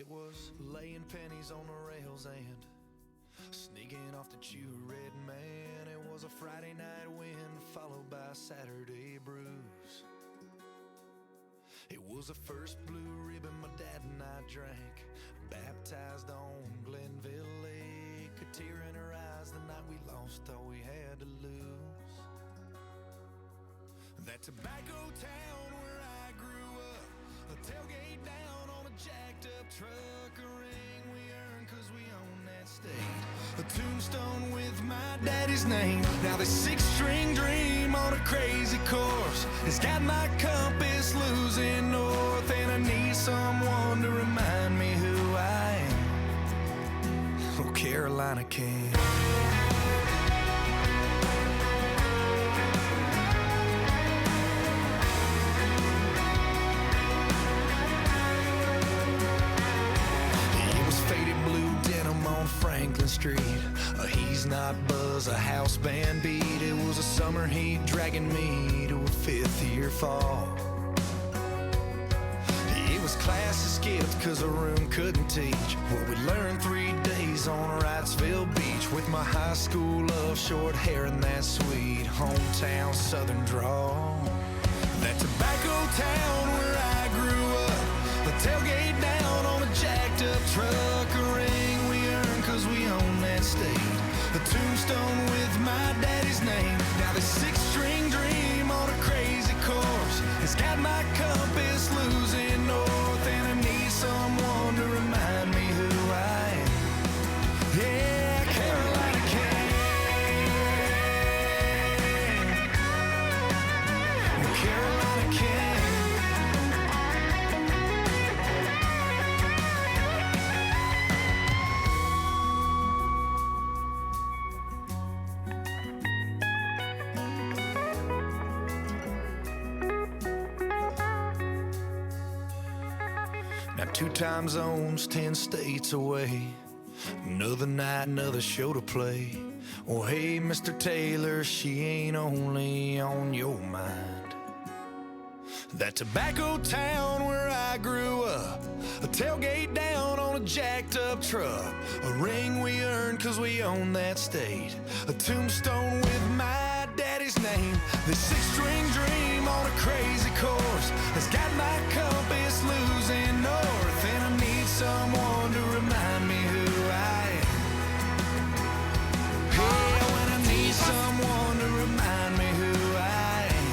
It was laying pennies on the rails and sneaking off to chew a red man. It was a Friday night wind followed by a Saturday bruise. It was the first blue ribbon my dad and I drank, baptized on Glenville Lake. A tear in her eyes the night we lost all we had to lose. That tobacco town where I grew up, a tailgate down on a jacked up truck, a ring we earned cause we own that state, a tombstone with my daddy's name. Now this six-string dream on a crazy course has got my compass losing north, and I need someone to remind me who I am. Oh, Carolina can. On Franklin Street, a He's Not Buzz, a house band beat. It was a summer heat dragging me to a fifth year fall. It was classes skipped cause a room couldn't teach what we learned 3 days on Wrightsville Beach, with my high school love, short hair and that sweet hometown southern drawl. That tobacco town where I grew up, the tailgate down on a jacked up truck, a ring we earned cause we own that state, a tombstone with my daddy's name. Now this six-string dream on a crazy course has got my compass losing north, and I need someone to remind me who I am. Yeah, Carolina can. Carolina can. Now 2 time zones, 10 states away, another night, another show to play. Oh hey, Mr. Taylor, she ain't only on your mind. That tobacco town where I grew up, a tailgate down on a jacked up truck, a ring we earned cause we own that state, a tombstone with my daddy's name. This six-string dream on a crazy course has got my compass losing north, and I need someone to remind me who I am. Yeah, when I need someone to remind me who I am.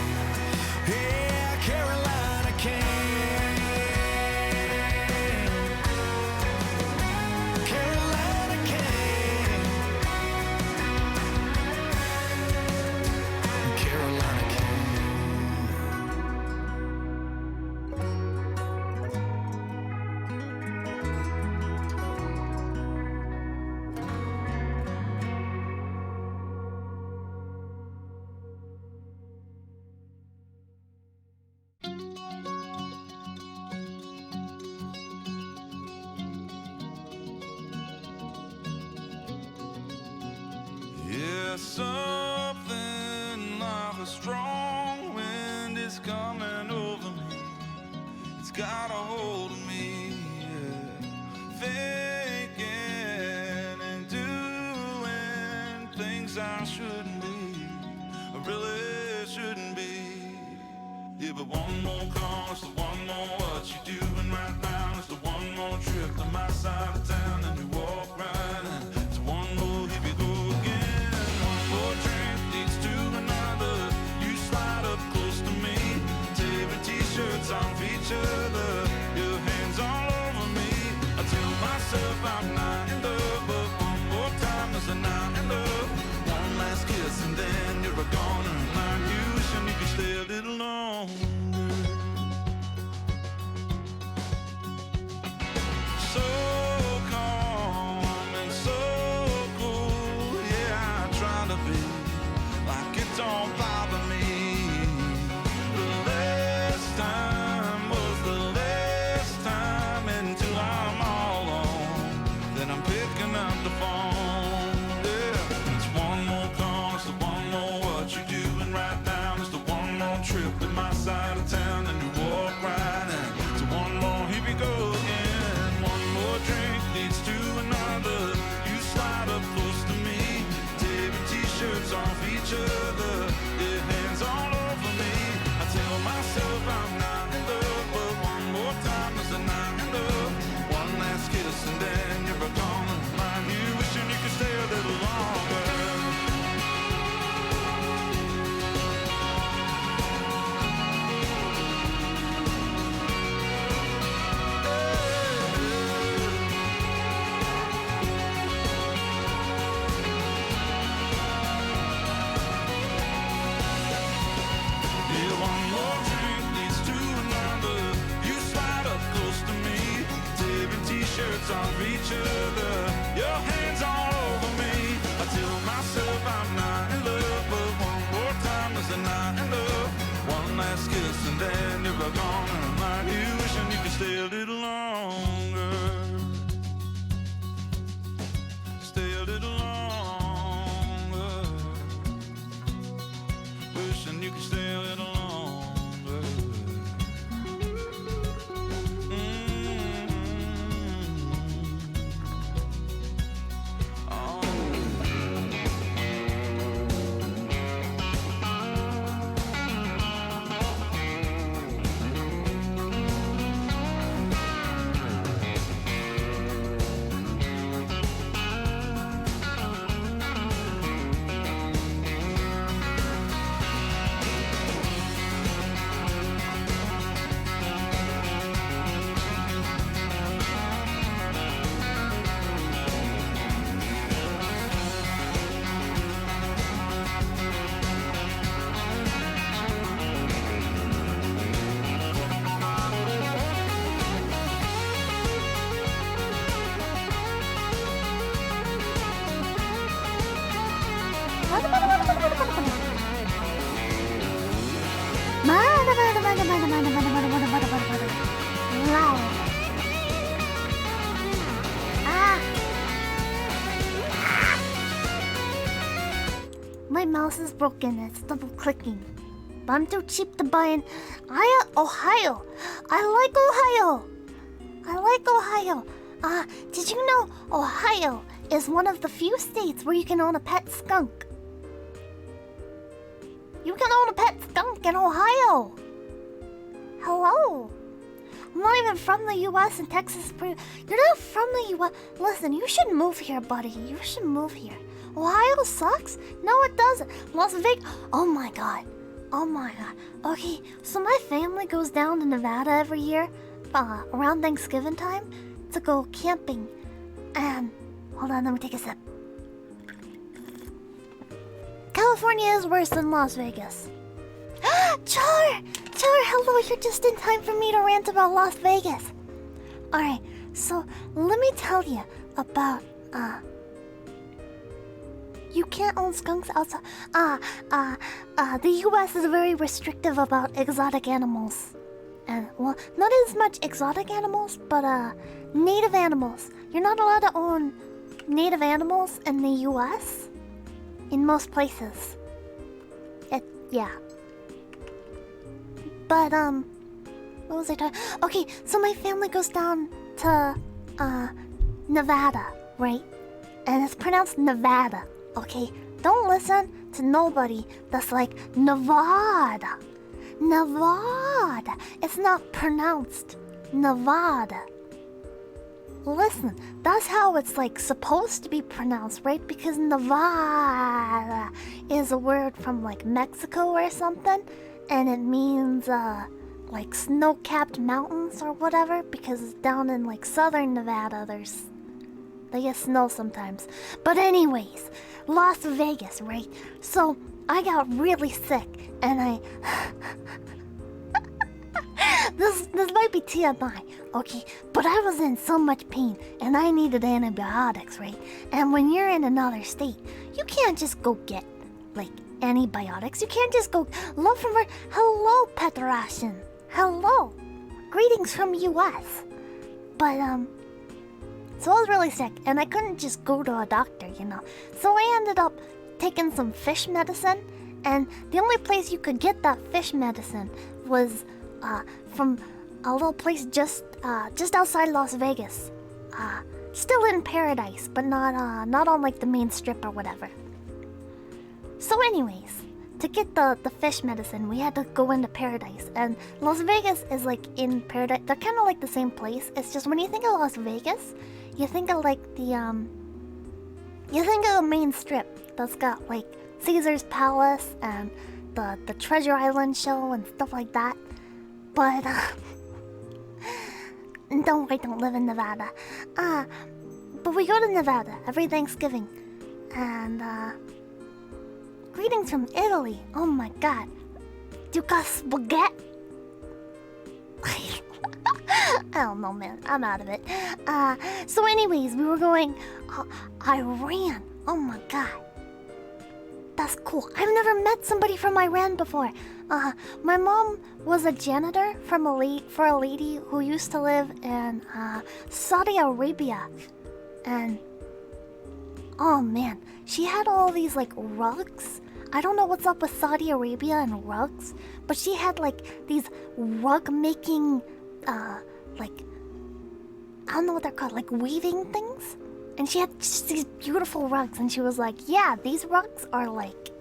Yeah, Carolina can. Carolina can. Carolina can. Yeah, something like a strong wind is coming over me. It's got a hold of me, yeah. Thinking and doing things I shouldn't be, I really shouldn't be. Yeah, but one more call, it's the one more what you doing right now. It's the one more trip to my side of town, and you walk right in. It's one more, here we go again. One more drink leads to another. You slide up close to me, tearing t-shirts off each other, your hands all over me. I tell myself I'm not in love, but one more time there's a not in love. One last kiss and then you're a goner, and like you should you can stay a little longer. So calm and so cool, yeah, I try to be like it don't bother me. The last time mouse is broken. It's double clicking. But I'm too cheap to buy in Ohio. I like Ohio. Did you know Ohio is one of the few states where you can own a pet skunk? You can own a pet skunk in Ohio. Hello. I'm not even from the U.S. and Texas. You're not from the U.S. Listen, you should move here, buddy. You should move here. Ohio sucks? No, it doesn't. Las Vegas. Oh my god. Okay, so my family goes down to Nevada every year, around Thanksgiving time, to go camping. And hold on, let me take a sip. California is worse than Las Vegas. Char, hello, you're just in time for me to rant about Las Vegas. Alright, so let me tell you about, you can't own skunks outside. The US is very restrictive about exotic animals. And, well, not as much exotic animals, but, native animals. You're not allowed to own native animals in the US. In most places. Yeah. But, what was I talking? Okay, so my family goes down to, Nevada, right? And it's pronounced Nevada, okay? Don't listen to nobody that's like, Nevada. Nevada. It's not pronounced Nevada. Listen, that's how it's like supposed to be pronounced, right? Because Nevada is a word from like Mexico or something, and it means like snow-capped mountains or whatever, because down in like southern Nevada they get snow sometimes. But anyways, Las Vegas, right? So I got really sick and I This might be TMI, okay? But I was in so much pain and I needed antibiotics, right? And when you're in another state, you can't just go get, like, antibiotics. You can't just go... Hello, Petrosian. Hello. Greetings from US. But, so I was really sick and I couldn't just go to a doctor, you know? So I ended up taking some fish medicine, and the only place you could get that fish medicine was from a little place just outside Las Vegas. Still in Paradise, but not on like the main strip or whatever. So anyways, to get the fish medicine, we had to go into Paradise, and Las Vegas is like in Paradise. They're kind of like the same place. It's just when you think of Las Vegas, you think of like the main strip that's got like Caesar's Palace and the Treasure Island show and stuff like that. But I don't live in Nevada. But we go to Nevada every Thanksgiving, and greetings from Italy. Oh my god, you got spaghetti? I don't know, man. I'm out of it. So anyways, we were going Iran. Oh my god. That's cool. I've never met somebody from Iran before. My mom was a janitor for a lady who used to live in Saudi Arabia. And oh man, she had all these like rugs. I don't know what's up with Saudi Arabia and rugs, but she had like these rug making like, I don't know what they're called, like weaving things. And she had just these beautiful rugs, and she was like, yeah, these rugs are like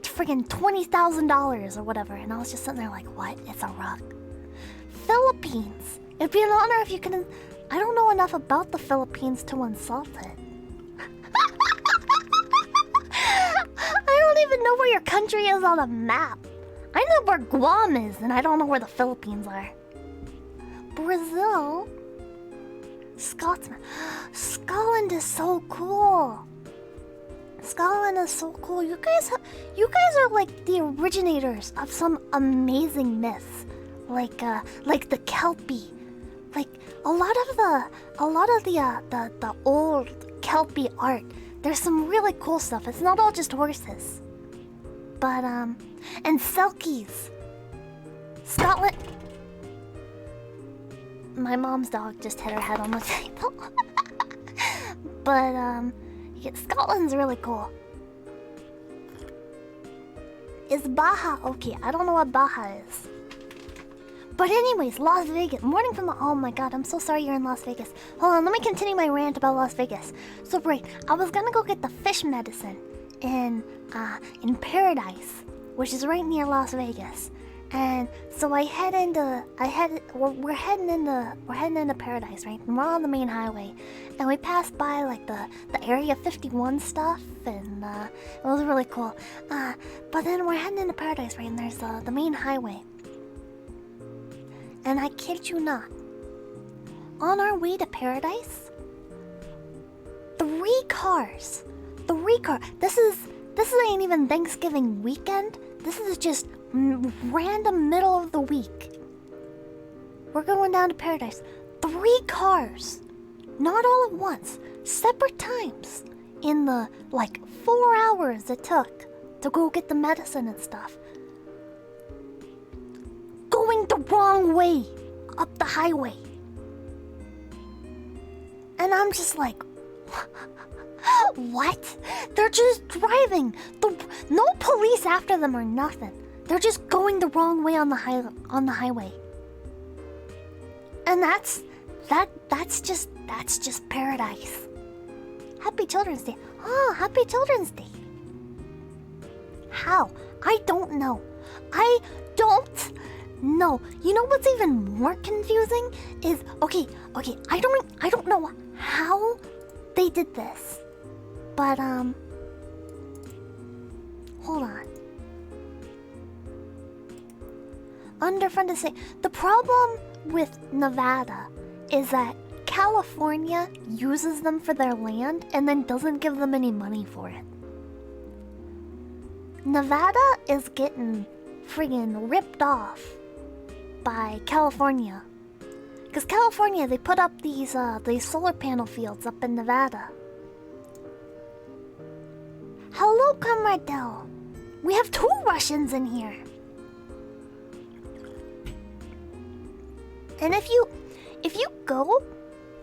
friggin' $20,000 or whatever. And I was just sitting there like, what? It's a rug. Philippines. It'd be an honor if you could... I don't know enough about the Philippines to insult it. I don't even know where your country is on a map. I know where Guam is, and I don't know where the Philippines are. Brazil? Scotsman. Scotland is so cool. Scotland is so cool. You guys are like the originators of some amazing myths, like the Kelpie. Like a lot of the old Kelpie art. There's some really cool stuff. It's not all just horses. But and Selkies. Scotland. My mom's dog just hit her head on the table. But Yeah, Scotland's really cool. Is Baja okay? I don't know what Baja is. But anyways, Las Vegas. Morning from the... Oh my god, I'm so sorry you're in Las Vegas. Hold on, let me continue my rant about Las Vegas. So, right, I was gonna go get the fish medicine in Paradise, which is right near Las Vegas. And so we're heading into Paradise, right? And we're on the main highway. And we passed by like the Area 51 stuff, and it was really cool. But then we're heading into Paradise, right? And there's the main highway. And I kid you not, on our way to Paradise, three cars. This ain't even Thanksgiving weekend. This is just random middle of the week. We're going down to Paradise. 3 cars, not all at once, separate times, in the 4 hours it took to go get the medicine and stuff. Going the wrong way up the highway. And I'm just like, what? They're just driving. No police after them or nothing. They're just going the wrong way on the highway. And that's just Paradise. Happy Children's Day. Oh, Happy Children's Day. How? I don't know. No, you know what's even more confusing is okay. I don't know how they did this, but hold on. Underfriend is saying the problem with Nevada is that California uses them for their land and then doesn't give them any money for it. Nevada is getting friggin' ripped off by California, because California, they put up these solar panel fields up in Nevada. Hello, Comrade Dell. We have 2 Russians in here. And if you go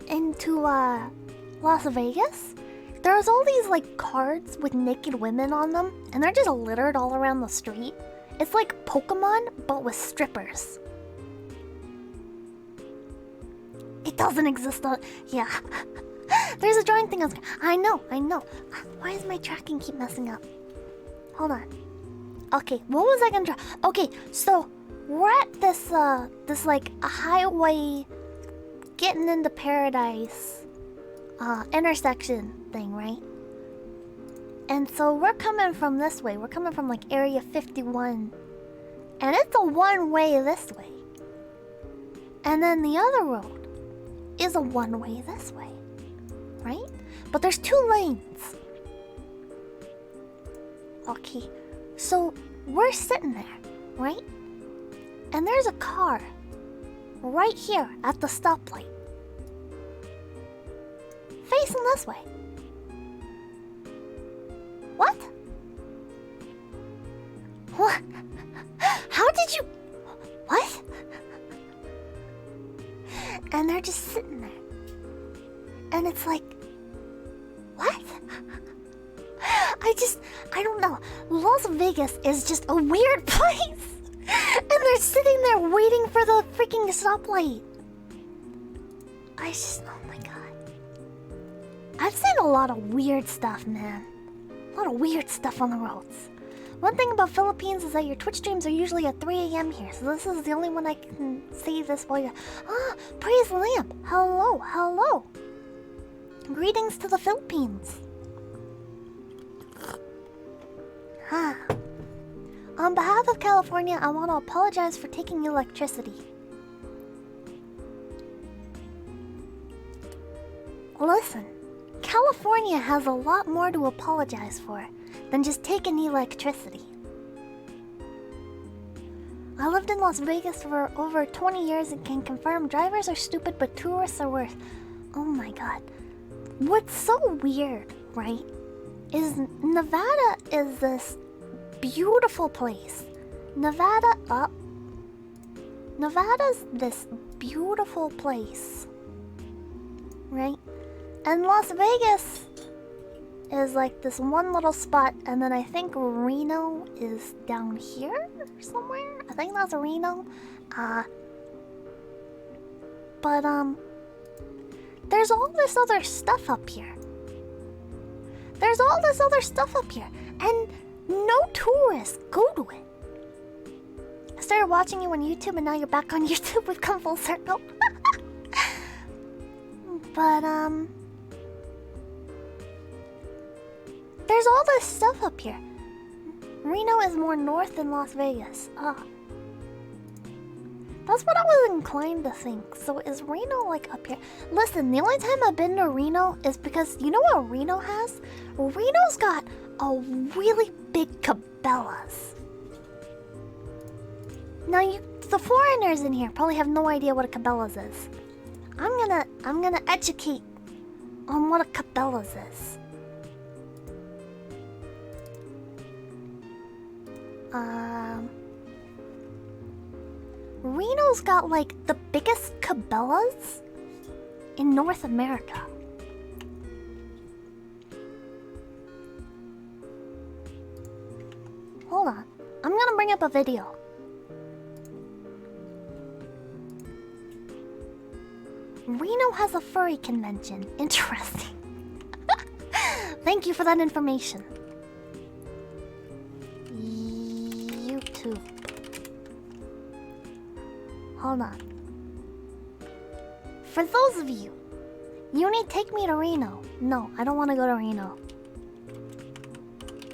into Las Vegas, there's all these cards with naked women on them, and they're just littered all around the street. It's like Pokemon, but with strippers. It doesn't exist on... Yeah. There's a drawing thing. I know. Why does my tracking keep messing up? Hold on. Okay, what was I gonna draw? Okay, so we're at this a highway getting into Paradise intersection thing, right? And so we're coming from this way. We're coming from Area 51. And it's a one-way this way. And then the other road is a one-way this way, right? But there's 2 lanes. Okay, so we're sitting there, right? And there's a car right here at the stoplight, facing this way. What? What? How did you... What? And they're just sitting there. And it's like... What? I don't know. Las Vegas is just a weird place. And they're sitting there waiting for the freaking stoplight. Oh my god. I've seen a lot of weird stuff, man. A lot of weird stuff on the roads. One thing about Philippines is that your Twitch streams are usually at 3 a.m. here, so this is the only one I can see this while you're... Ah, praise Lamp! Hello! Greetings to the Philippines. On behalf of California, I want to apologize for taking electricity. Listen, California has a lot more to apologize for than just taking electricity. I lived in Las Vegas for over 20 years and can confirm drivers are stupid but tourists are worse. Oh my god. What's so weird, right, is Nevada is this beautiful place. Nevada's this beautiful place, right? And Las Vegas is like this one little spot, and then I think Reno is down here somewhere. I think that's Reno. But there's all this other stuff up here. There's all this other stuff up here, and no tourists go to it. I started watching you on YouTube, and now you're back on YouTube. We've come full circle. But there's all this stuff up here. Reno is more north than Las Vegas. That's what I was inclined to think. So is Reno like up here? Listen, the only time I've been to Reno is because you know what Reno has? Reno's got a really big Cabela's. Now the foreigners in here probably have no idea what a Cabela's is. I'm gonna educate on what a Cabela's is. Reno's got like the biggest Cabela's in North America. Hold on. I'm gonna bring up a video. Reno has a furry convention. Interesting. Thank you for that information. YouTube. Hold on. For those of you, Yuni, take me to Reno. No, I don't want to go to Reno.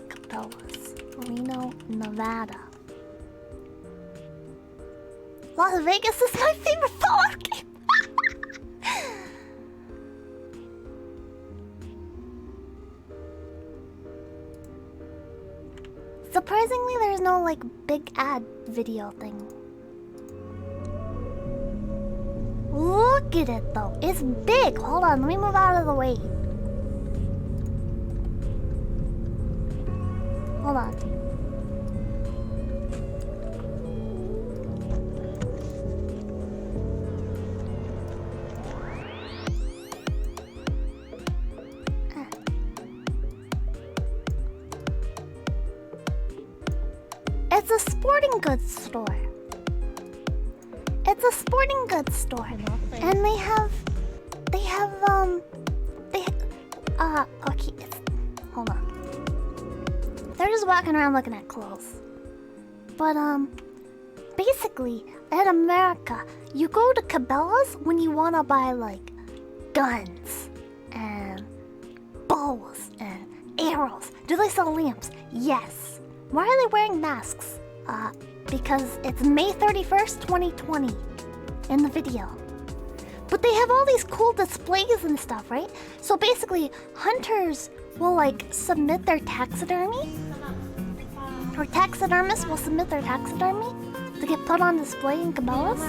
Cabela's. Reno, Nevada. Las Vegas is my favorite Fallout game. Surprisingly, there's no like big ad video thing. Look at it though. It's big. Hold on, let me move out of the way. Hold on. It's a sporting goods store. It's a sporting goods store, and they have, okay, hold on. They're just walking around looking at clothes. But, basically, in America, you go to Cabela's when you want to buy, like, guns, and bows, and arrows. Do they sell lamps? Yes. Why are they wearing masks? Because it's May 31st, 2020 in the video. But they have all these cool displays and stuff, right? So basically, hunters will like submit their taxidermy, or taxidermists will submit their taxidermy to get put on display in Cabela's.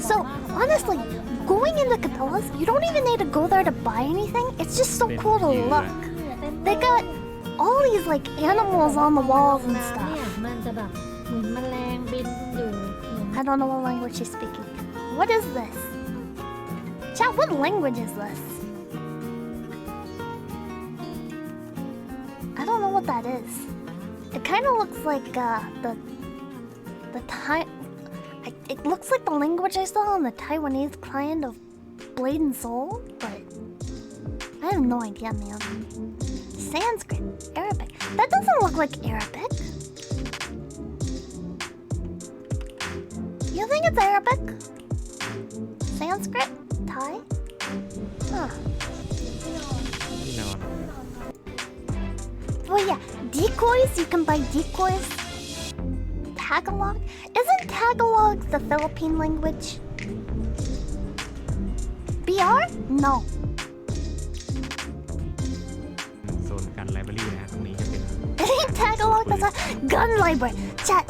So honestly, going into Cabela's, you don't even need to go there to buy anything. It's just so cool to look. They got all these like animals on the walls and stuff. I don't know what language she's speaking. What is this? Chat, what language is this? I don't know what that is. It kind of looks like it looks like the language I saw on the Taiwanese client of Blade and Soul, but I have no idea, man. Sanskrit, Arabic. That doesn't look like Arabic. You think it's Arabic? Sanskrit? Thai? Huh. Well, yeah, decoys. You can buy decoys. Tagalog? Isn't Tagalog the Philippine language? BR? No. Tagalog, that's a gun library. Chat,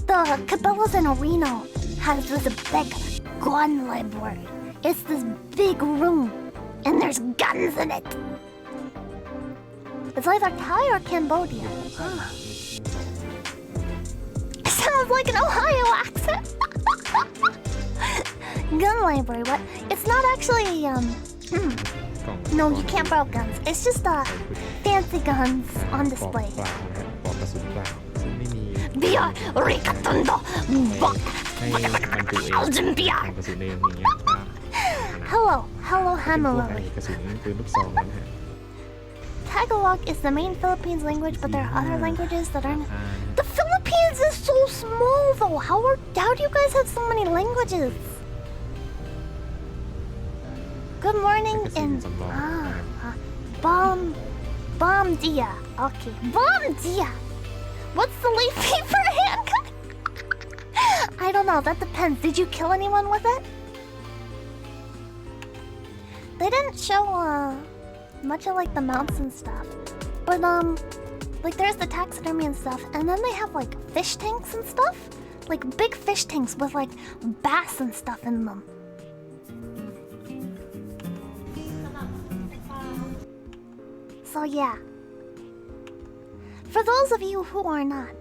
the Cabela's in Reno has this big gun library. It's this big room, and there's guns in it. It's either Thai or Cambodia. Huh. It sounds like an Ohio accent. Gun library, what? It's not actually, No, you can't borrow guns. It's just fancy guns on ปอก display. เปล่านะฮะปอกกระสุนเปล่าซึ่งไม่มี Bia Rikatundo Bak ให้บรรจุเอง Alden Bia ทางกระสุนเองอย่างเงี้ยก็ Hello เป็นพวกไอ้ Hammerly. กระสุนปืนลูกซองนะฮะ Tagalog is the main Philippines language, but there are other languages that aren't. อ่า The Philippines is so small, though. How do you guys have so many languages? Good morning in bomb dia. Okay, bomb dia. What's the leaf paper handgun? I don't know. That depends. Did you kill anyone with it? They didn't show much of like the mounts and stuff, but like there's the taxidermy and stuff, and then they have like fish tanks and stuff, like big fish tanks with like bass and stuff in them. So yeah, for those of you who are not,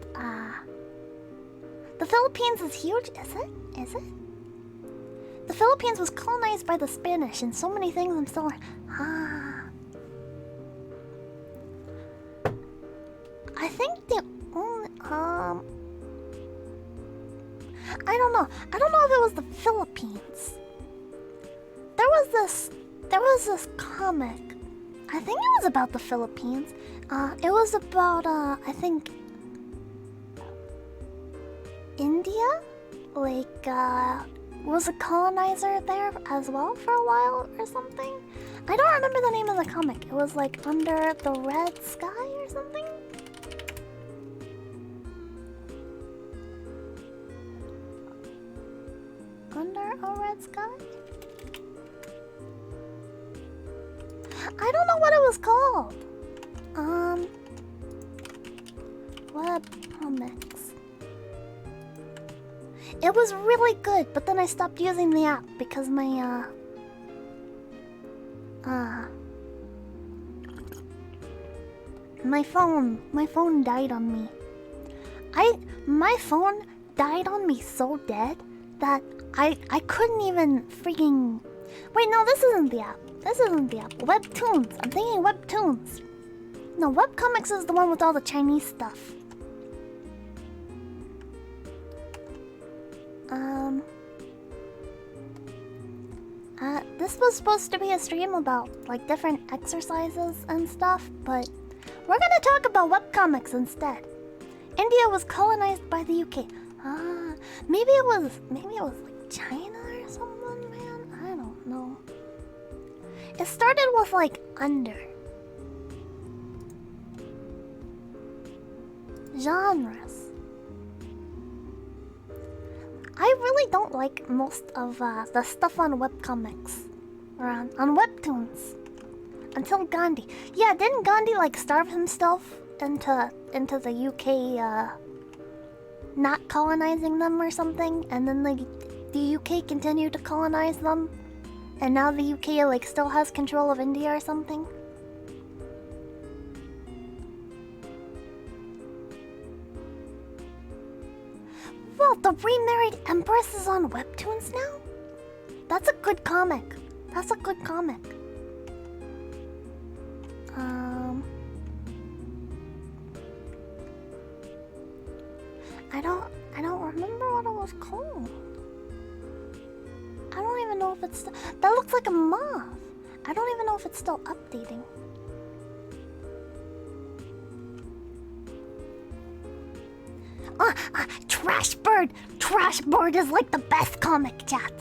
the Philippines is huge, is it? Is it? The Philippines was colonized by the Spanish, and so many things I'm still. I think the only I don't know. I don't know if it was the Philippines. There was this comic. I think it was about the Philippines. It was about I think India, like was a colonizer there as well for a while or something. I don't remember the name of the comic. It was like Under the Red Sky or something. Under a Red Sky? I don't know what it was called. Web comics. It was really good, but then I stopped using the app because my my phone died on me. My phone died on me so dead that I couldn't even freaking. Wait, no, this isn't the app. This isn't the app. Webtoons. I'm thinking Webtoons. No, webcomics is the one with all the Chinese stuff. This was supposed to be a stream about like different exercises and stuff, but we're gonna talk about webcomics instead. India was colonized by the UK. Maybe it was like China or someone, man. I don't know. It started with like under genres. I really don't like most of the stuff on webcomics or on webtoons until Gandhi. Yeah, didn't Gandhi like starve himself into the UK not colonizing them or something, and then the UK continued to colonize them, and now the UK like still has control of India or something? Well, the remarried empress is on webtoons now? That's a good comic. That's a good comic. I don't remember what it was called. I don't even know if it's that looks like a moth. I don't even know if it's still updating. Trash Bird! Trash Bird is like the best comic, chat.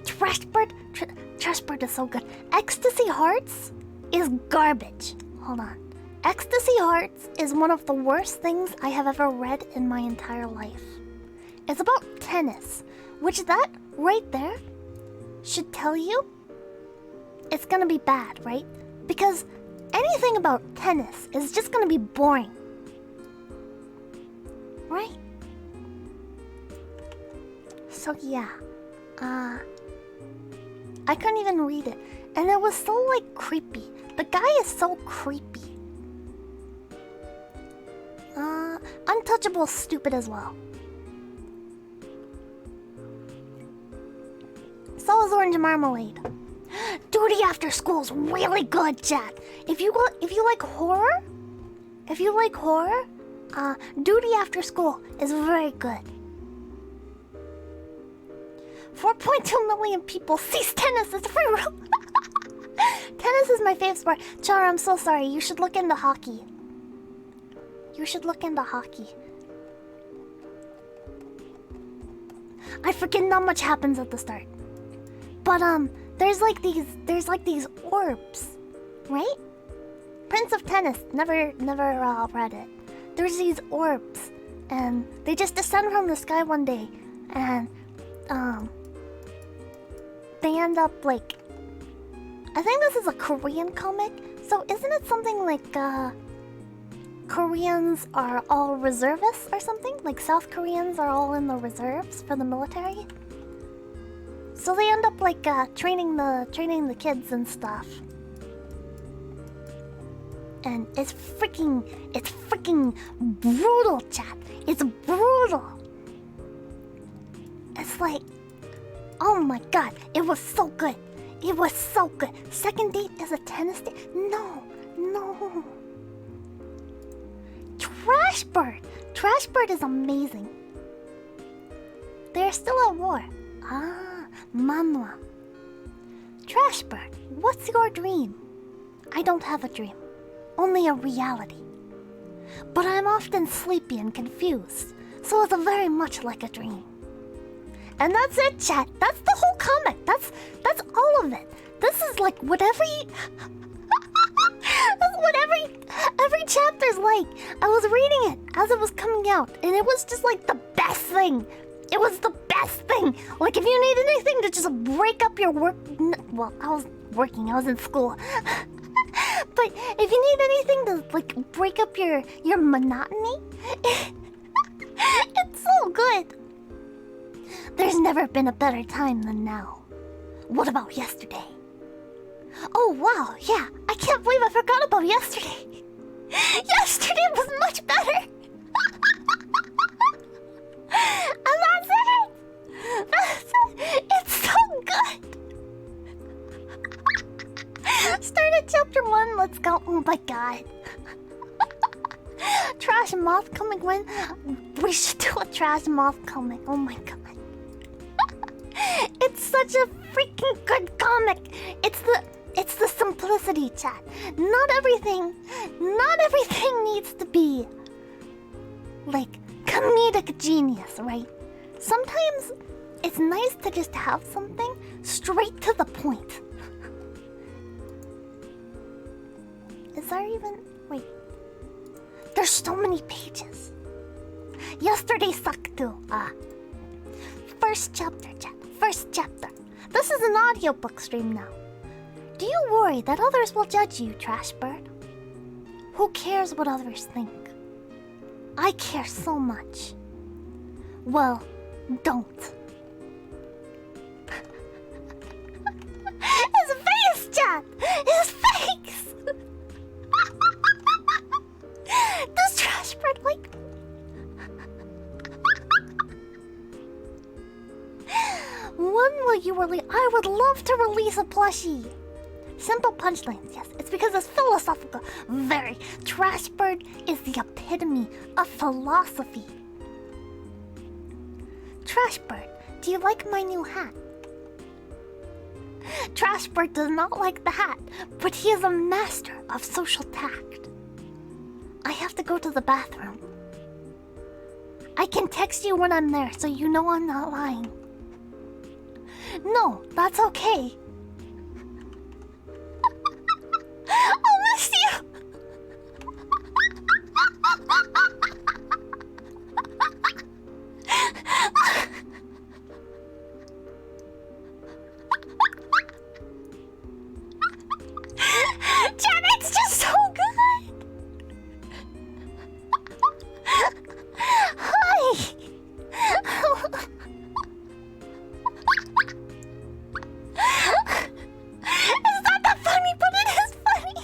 Trash Bird? Trash Bird is so good. Ecstasy Hearts is garbage. Hold on. Ecstasy Hearts is one of the worst things I have ever read in my entire life. It's about tennis, which that right there should tell you it's gonna be bad, right? Because anything about tennis is just gonna be boring. Right? So yeah, I couldn't even read it, and it was so like creepy. The guy is so creepy. Untouchable's stupid as well. So is Orange Marmalade. Duty After School is really good, chat. If you like horror, Duty After School is very good. 4.2 million people sees tennis. It's for real. Tennis is my favorite sport. Char, I'm so sorry. You should look into hockey. I forget not much happens at the start. But there's like these orbs, right? Prince of Tennis. Never read it. There's these orbs, and they just descend from the sky one day, and they end up like. I think this is a Korean comic, so isn't it something like Koreans are all reservists or something? Like South Koreans are all in the reserves for the military? So they end up like training the kids and stuff. And it's freaking brutal, chat. It's brutal. It's like, oh my god, it was so good. It was so good. Second date is a tennis date? No. Trash Bird is amazing. They're still at war. Manhwa. Trash Bird, what's your dream? I don't have a dream. Only a reality. But I'm often sleepy and confused, so it's very much like a dream. And that's it, chat. That's the whole comic. That's all of it. This is like whatever that's what every chapter's like. I was reading it as it was coming out, and it was just like the best thing. It was the best thing. Like if you need anything to just break up your work. Well, I was working. I was in school. But if you need anything to like break up your monotony, it's so good. There's never been a better time than now. What about yesterday? Oh wow, yeah, I can't believe I forgot about yesterday. Yesterday was much better. And that's it. It's so good. Start at chapter 1, let's go. Oh my god. Trash Moth comic when? We should do a Trash Moth comic. Oh my god. It's such a freaking good comic. It's the simplicity, chat. Not everything needs to be like comedic genius, right? Sometimes it's nice to just have something straight to the point. Is there even... Wait. There's so many pages. Yesterday sucked too. First chapter, chat. First chapter. This is an audiobook stream now. Do you worry that others will judge you, Trash Bird? Who cares what others think? I care so much. Well, don't. His face, chat! His face! Does Trash Bird like me? When will you release? I would love to release a plushie. Simple punchlines, yes. It's because it's philosophical. Very. Trash Bird is the epitome of philosophy. Trash Bird, do you like my new hat? Trash Bird does not like the hat, but he is a master of social tact. I have to go to the bathroom. I can text you when I'm there so you know I'm not lying. No, that's okay. I'll miss you. Jen, it's just so good. Hi. It's not that funny, but it is funny.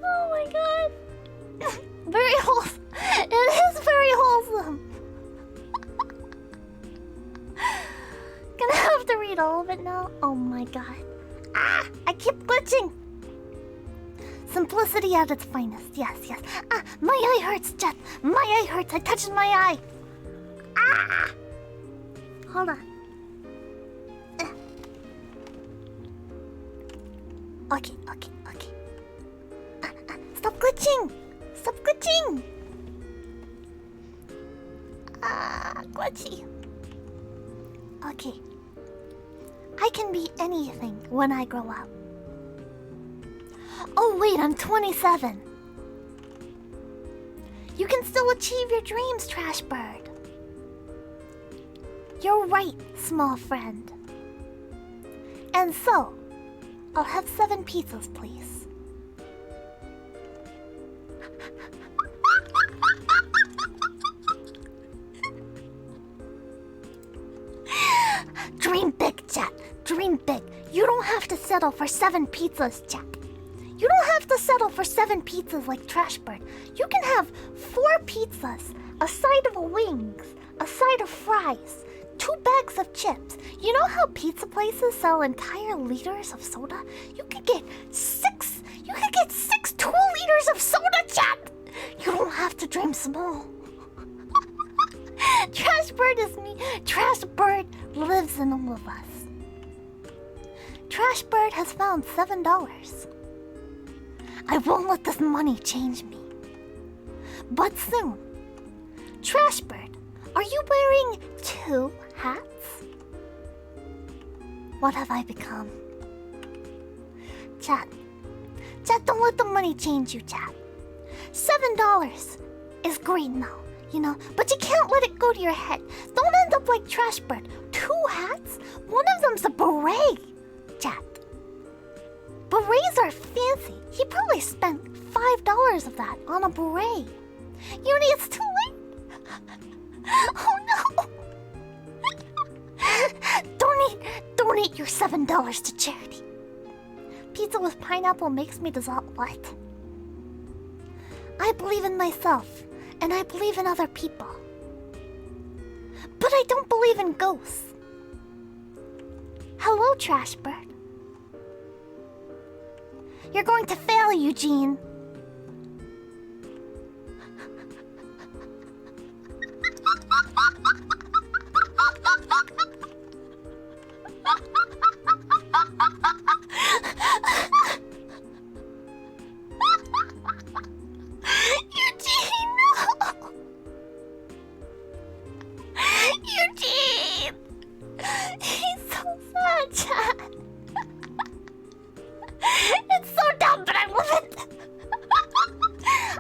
Oh my god. read all of it now? Oh my god. Ah! I keep glitching! Simplicity at its finest. Yes, yes. Ah! My eye hurts, Jet! My eye hurts! I touched my eye! Ah! Hold on. Okay. Stop glitching! Stop glitching! Glitchy. Okay. I can be anything when I grow up. Oh wait, I'm 27. You can still achieve your dreams, Trash Bird. You're right, small friend. And so, I'll have 7 pizzas, please. Dream big, chat. Dream big. You don't have to settle for 7 pizzas, chat. You don't have to settle for 7 pizzas like Trash Bird. You can have 4 pizzas, a side of wings, a side of fries, 2 bags of chips. You know how pizza places sell entire liters of soda? You could get 6 2 liters of soda, chat. You don't have to dream small. Trash Bird is me. Trash Bird lives in all of us. Trash Bird has found $7. I won't let this money change me. But soon. Trash Bird, are you wearing 2 hats? What have I become? Chat, don't let the money change you, chat. $7 is great now, you know, but you can't let it go to your head. Don't end up like Trash Bird. 2 hats? One of them's a beret, chat. Berets are fancy. He probably spent $5 of that on a beret. Yuni, it's too late. Oh no! Donate your $7 to charity. Pizza with pineapple makes me dissolve. What? I believe in myself, and I believe in other people. But I don't believe in ghosts. Hello, Trash Bird. You're going to fail, Eugene. Eugene, no! Eugene! He's so sad, Chad. It's so dumb, but I love it.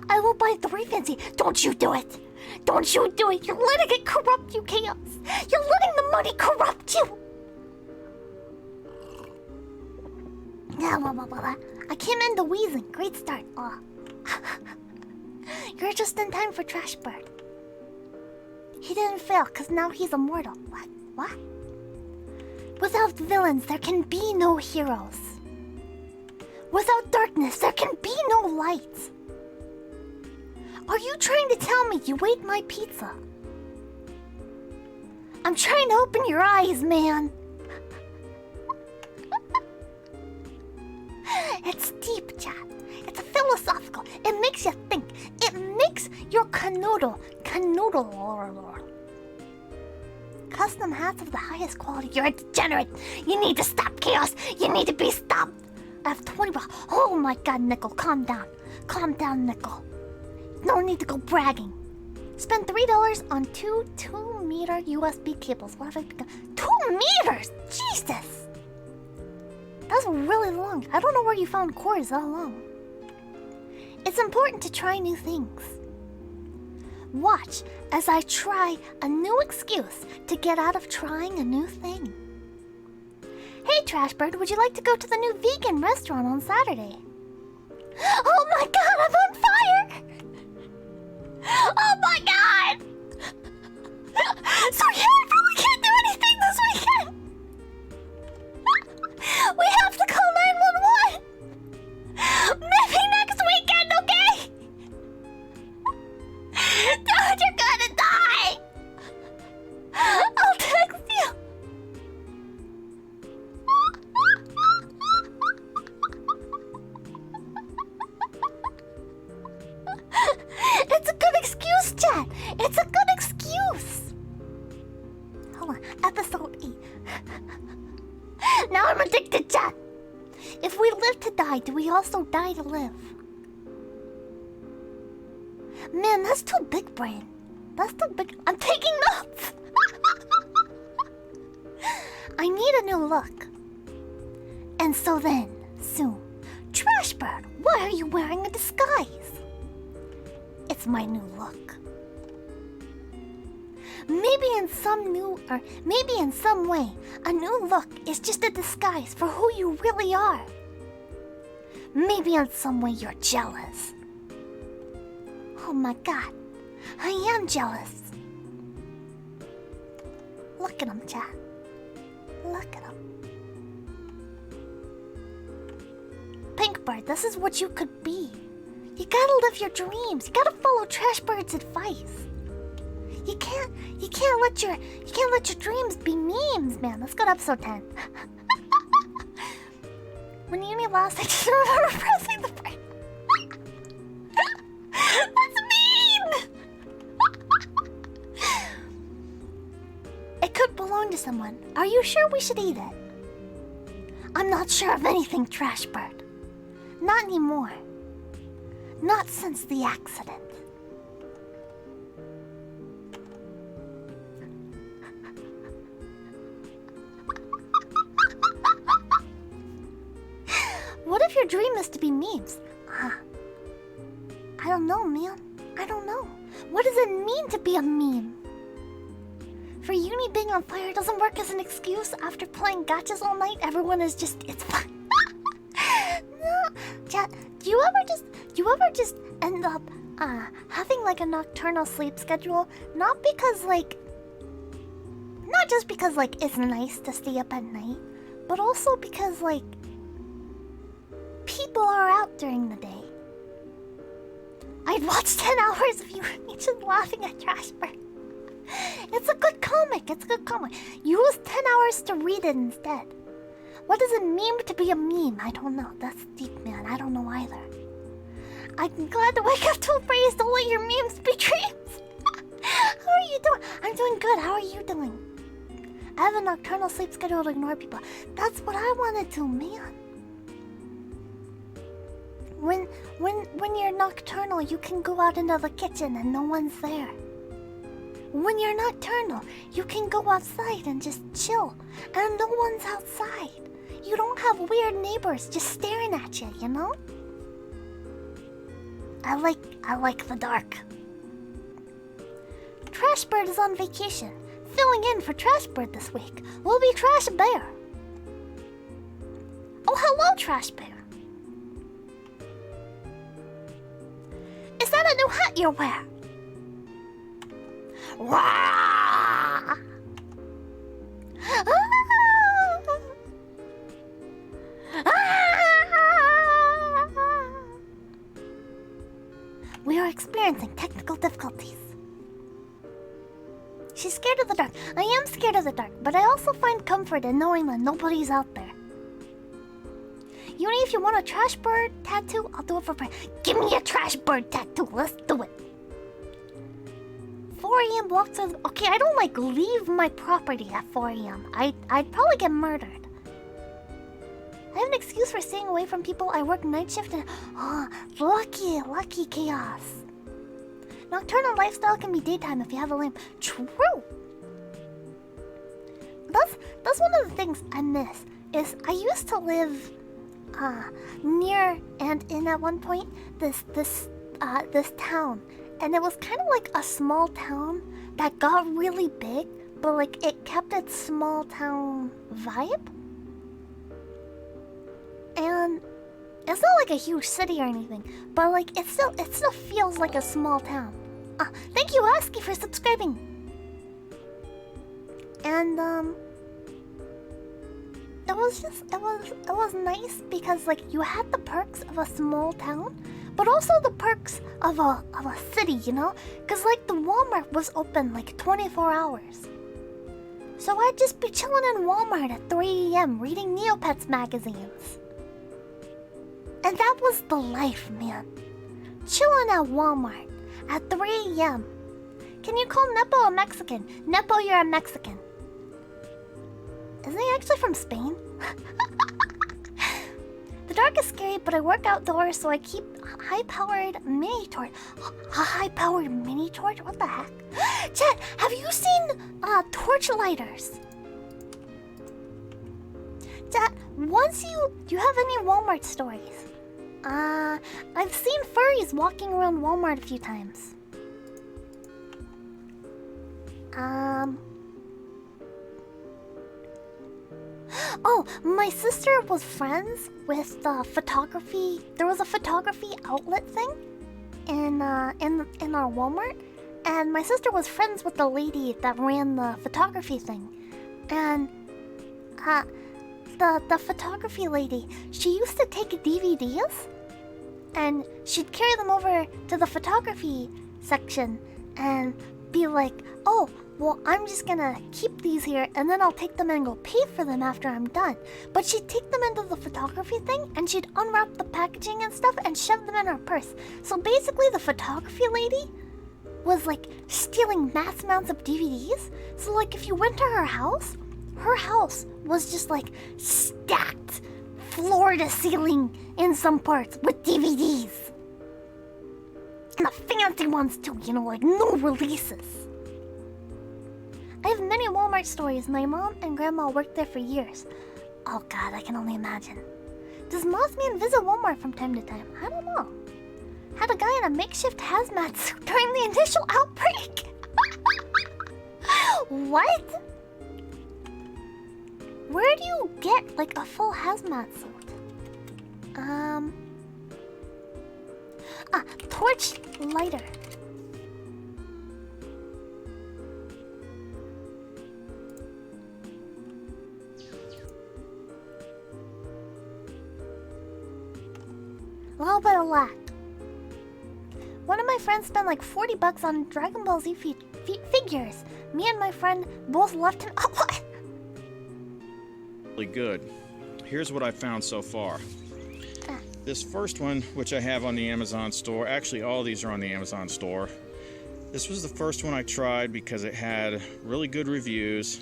I will buy 3 fancy. Don't you do it. Don't you do it. You're letting it corrupt you, Chaos. You're letting the money corrupt you. I came in the wheezing. Great start. Oh. You're just in time for Trash Bird. He didn't fail, because now he's immortal. What? Without villains, there can be no heroes. Without darkness, there can be no light. Are you trying to tell me you ate my pizza? I'm trying to open your eyes, man. It's deep, chat. It's philosophical. It makes you think. It makes your canoodle. Custom hats of the highest quality. You're a degenerate. You need to stop, Chaos. You need to be stopped. I have 20 bucks. Oh my god, Nickel, calm down. Calm down, Nickel. No need to go bragging. Spend $3 on 2 2-meter USB cables. What have I become? 2 meters? Jesus! That's really long. I don't know where you found cords that long. It's important to try new things. Watch as I try a new excuse to get out of trying a new thing. Hey, Trash Bird, would you like to go to the new vegan restaurant on Saturday? Oh my god, I'm on fire! Oh my god! So yeah, I probably can't do anything this weekend! We have to call 911! Maybe next weekend, okay? Dude, you're gonna die! I'll text you! eat. Now I'm addicted, chat. If we live to die, do we also die to live? Man, that's too big brain. That's too big. I'm taking notes. I need a new look. And so then, soon, Trashbird, why are you wearing a disguise? It's my new look. Maybe in some way, a new look is just a disguise for who you really are. Maybe in some way you're jealous. Oh my god, I am jealous. Look at him, chat. Look at him. Pinkbird, this is what you could be. You gotta live your dreams. You gotta follow Trashbird's advice. You can't let your dreams be memes, man. Let's go to episode 10. When Yuni lost, I just remember pressing the button. That's mean. It could belong to someone. Are you sure we should eat it? I'm not sure of anything, Trashbird. Not anymore. Not since the accident. What if your dream is to be memes? I don't know, man. I don't know. What does it mean to be a meme? For Yuni being on fire doesn't work as an excuse. After playing gachas all night, everyone is just, it's fine. No, chat, do you ever just end up having like a nocturnal sleep schedule? Not just because like it's nice to stay up at night, but also because like people are out during the day. I'd watch 10 hours of you just laughing at Trashbird. It's a good comic. Use 10 hours to read it instead. What does it mean to be a meme? I don't know. That's deep, man. I don't know either. I'm glad to wake up to a phrase. Don't let your memes be dreams. How are you doing? I'm doing good. How are you doing? I have a nocturnal sleep schedule to ignore people. That's what I want to do, man. When you're nocturnal, you can go out into the kitchen and no one's there. When you're nocturnal, you can go outside and just chill, and no one's outside. You don't have weird neighbors just staring at you, you know? I like the dark. Trashbird is on vacation. Filling in for Trashbird this week will be Trash Bear. Oh, hello, Trash Bear. Is that a new hat you wear? Wah! Ah! Ah! We are experiencing technical difficulties. She's scared of the dark. I am scared of the dark, but I also find comfort in knowing that nobody's out there. Yuni, if you want a Trashbird tattoo, I'll do it for free. Give me a Trashbird tattoo. Let's do it. 4 a.m. walks are... Okay, I don't like leave my property at 4 a.m. I'd probably get murdered. I have an excuse for staying away from people. I work night shift and... Oh, lucky chaos. Nocturnal lifestyle can be daytime if you have a lamp. True. That's one of the things I miss. Is I used to live near and in at one point this town, and it was kind of like a small town that got really big, but like it kept its small town vibe. And it's not like a huge city or anything, but like it still feels like a small town. Thank you, Aski, for subscribing. And it was nice because like you had the perks of a small town, but also the perks of a city, you know? Cause like the Walmart was open like 24 hours. So I'd just be chilling in Walmart at 3 a.m. reading Neopets magazines. And that was the life, man. Chilling at Walmart at 3 a.m. Can you call Nepo a Mexican? Nepo, you're a Mexican. Isn't he actually from Spain? The dark is scary, but I work outdoors, so I keep high-powered mini torch. A high-powered mini torch? What the heck? Chat, have you seen torch lighters? Chat, do you have any Walmart stories? I've seen furries walking around Walmart a few times. Oh, my sister was friends with the photography. There was a photography outlet thing in our Walmart, and my sister was friends with the lady that ran the photography thing. And the photography lady, she used to take DVDs and she'd carry them over to the photography section and be like, oh, well, I'm just gonna keep these here and then I'll take them and go pay for them after I'm done. But she'd take them into the photography thing and she'd unwrap the packaging and stuff and shove them in her purse. So basically the photography lady was like stealing mass amounts of DVDs. So like if you went to her house was just like stacked floor to ceiling in some parts with DVDs. And the fancy ones too, you know, like no releases. I have many Walmart stories. My mom and grandma worked there for years. Oh god, I can only imagine. Does Mothman visit Walmart from time to time? I don't know. Had a guy in a makeshift hazmat suit during the initial outbreak. What? Where do you get like a full hazmat suit? Torch lighter. A little bit of luck. One of my friends spent like $40 on Dragon Ball Z figures. Me and my friend both left him. Oh, what? Really good. Here's what I found so far. This first one, which I have on the Amazon store, actually all these are on the Amazon store. This was the first one I tried because it had really good reviews.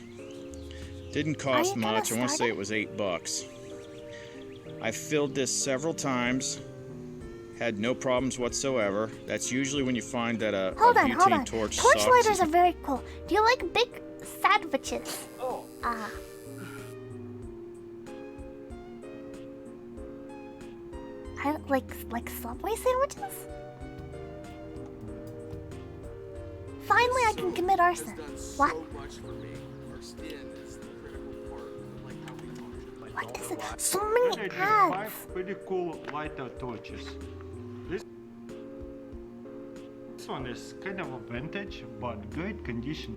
Didn't cost much. I want to say it was $8. I filled this several times. Had no problems whatsoever. That's usually when you find that a butane torch sucks. Torch lighters are very cool. Do you like big sandwiches? Oh. I like Subway sandwiches? Finally, I can commit arson. What? What is it? So many ads. Pretty cool lighter torches. This one is kind of a vintage, but great condition.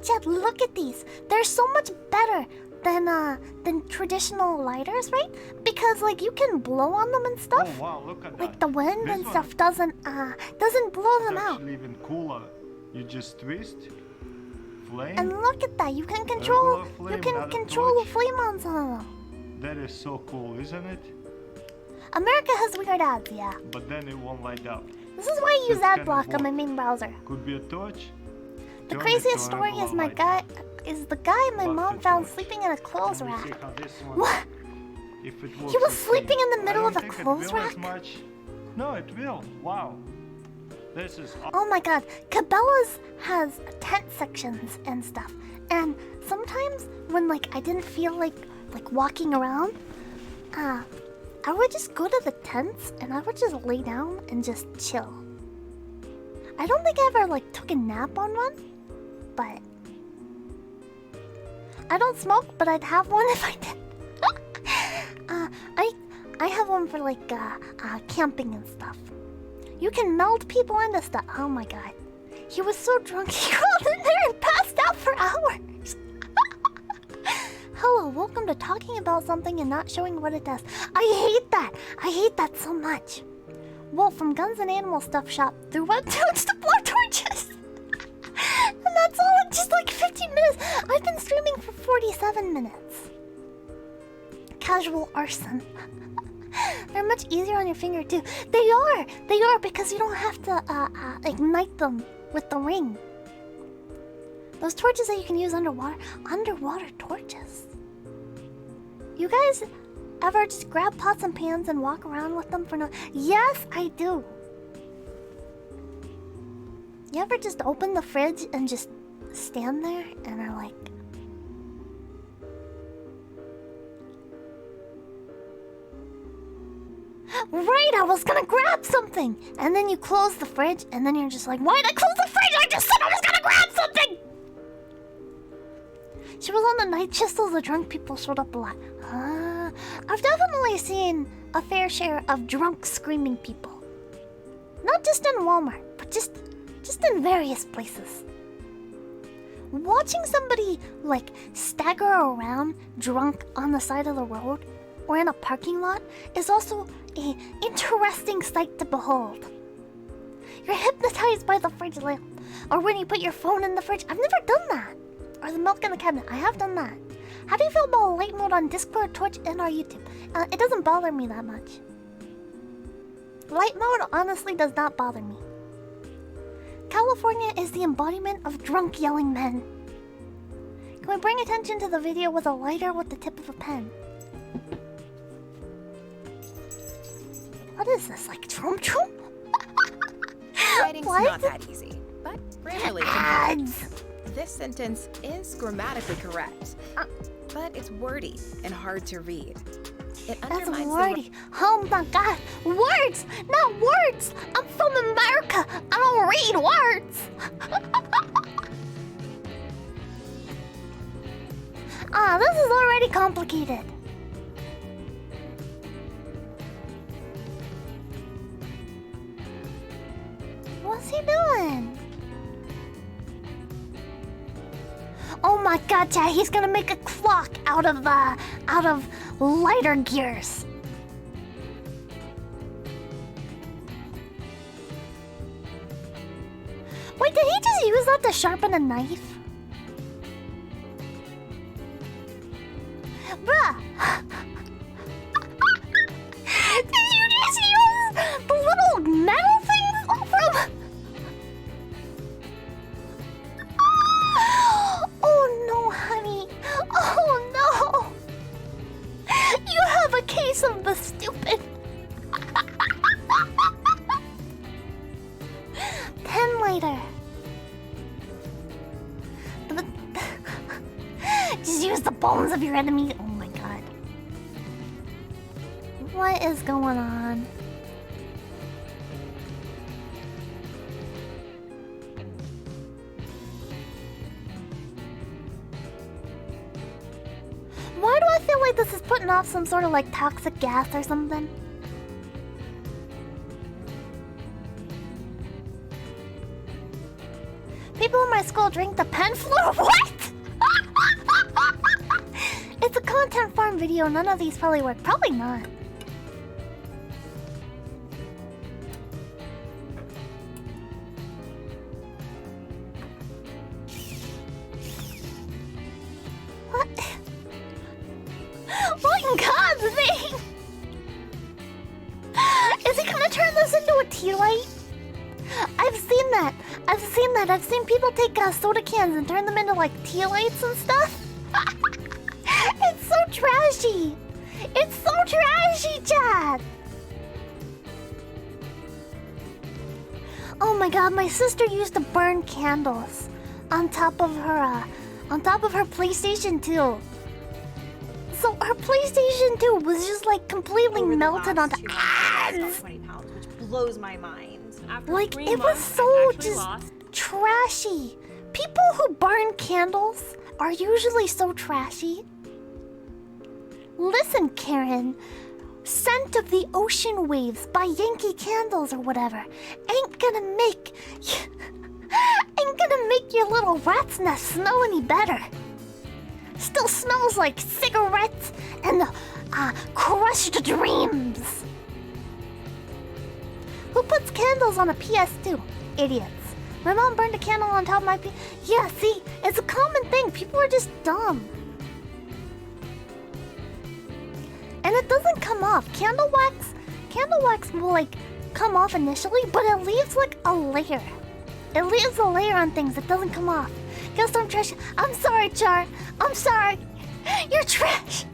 Chat, look at these. They're so much better than traditional lighters, right? Because like you can blow on them and stuff. Oh wow, look at that. Like the wind and stuff doesn't blow them out. It's actually even cooler. You just twist, flame. And look at that. You can control the flame on some of them. That is so cool, isn't it? America has weird ads, yeah. But then it won't light up. This is why I use AdBlock on my main browser. Could be a torch. The craziest story is the guy my mom found sleeping in a clothes rack. What? He was sleeping in the middle of a clothes rack? No, it will. Wow. This is. Oh my god, Cabela's has tent sections and stuff. And sometimes when like I didn't feel like walking around, I would just go to the tents and I would just lay down and just chill. I don't think I ever like took a nap on one, but I don't smoke, but I'd have one if I did. I have one for like camping and stuff. You can meld people into stuff. Oh my god. He was so drunk he crawled in there and passed out for hours. Hello, welcome to talking about something and not showing what it does. I hate that. I hate that so much. Wolf from Guns and Animal Stuff Shop through webtoons to blow torches. And that's all in just like 15 minutes. I've been streaming for 47 minutes. Casual arson. They're much easier on your finger too. They are because you don't have to ignite them with the ring. Those torches that you can use underwater torches. You guys ever just grab pots and pans and walk around with them for no... Yes, I do. You ever just open the fridge and just stand there and are like... Right, I was gonna grab something! And then you close the fridge and then you're just like, why'd I close the fridge? I just said I was gonna grab something! She was on the night shift, so the drunk people showed up a lot. I've definitely seen a fair share of drunk screaming people. Not just in Walmart, but just in various places. Watching somebody, like, stagger around drunk on the side of the road or in a parking lot is also an interesting sight to behold. You're hypnotized by the fridge lamp, or when you put your phone in the fridge. I've never done that. Or the milk in the cabinet. I have done that. How do you feel about light mode on Discord, Twitch, and our YouTube? It doesn't bother me that much. Light mode honestly does not bother me. California is the embodiment of drunk yelling men. Can we bring attention to the video with a lighter with the tip of a pen? What is this, like Trump? Writing's not that easy, but rarely ads. This sentence is grammatically correct, but it's wordy and hard to read. It That's undermines wordy. Oh my god. Words! Not words! I'm from America. I don't read words. This is already complicated. What's he doing? Oh my god, chat, he's gonna make a clock out of lighter gears. Wait, did he just use that to sharpen a knife? Bruh! Did you just use the little metal things from... Oh no, honey. Oh no. You have a case of the stupid. Pen lighter. Just use the bones of your enemy. Oh my god. What is going on? Why do I feel like this is putting off some sort of like toxic gas or something? People in my school drink the pen fluid. What? It's a content farm video. None of these probably work. Probably not. What? What in God's name? Is he gonna turn this into a tea light? I've seen that. I've seen people take soda cans and turn them into like tea lights and stuff. It's so trashy. It's so trashy, Chad. Oh my god, my sister used to burn candles on top of her PlayStation 2. So her PlayStation 2 was just like completely melted onto ads. 20 pounds, which blows my mind. After Like 3 it was months, so I've actually just lost. trashy. People who burn candles are usually so trashy. Listen, Karen. Scent of the Ocean Waves by Yankee Candles or whatever ain't gonna make your little rat's nest smell any better. Still smells like cigarettes and crushed dreams. Who puts candles on a PS2? Idiots. My mom burned a candle on top of my Yeah, see, it's a common thing. People are just dumb. And it doesn't come off. Candle wax will like come off initially, but it leaves like a layer. It leaves a layer on things. It doesn't come off. Guess I'm trash. I'm sorry, Char. I'm sorry. You're trash.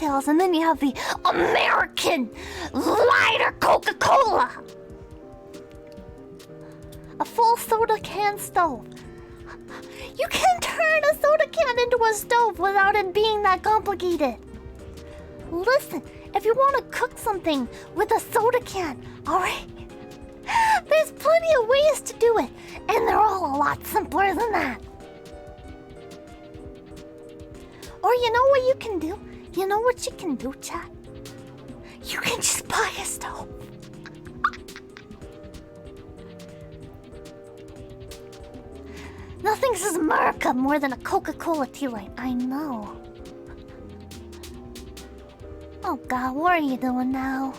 cocktails, and then you have the American lighter Coca-Cola. A full soda can stove. You can turn a soda can into a stove without it being that complicated. Listen, if you want to cook something with a soda can, alright? There's plenty of ways to do it, and they're all a lot simpler than that. Or you know what you can do? You know what you can do, chat? You can just buy a stove. Nothing says America more than a Coca-Cola tea light. I know. Oh God, what are you doing now?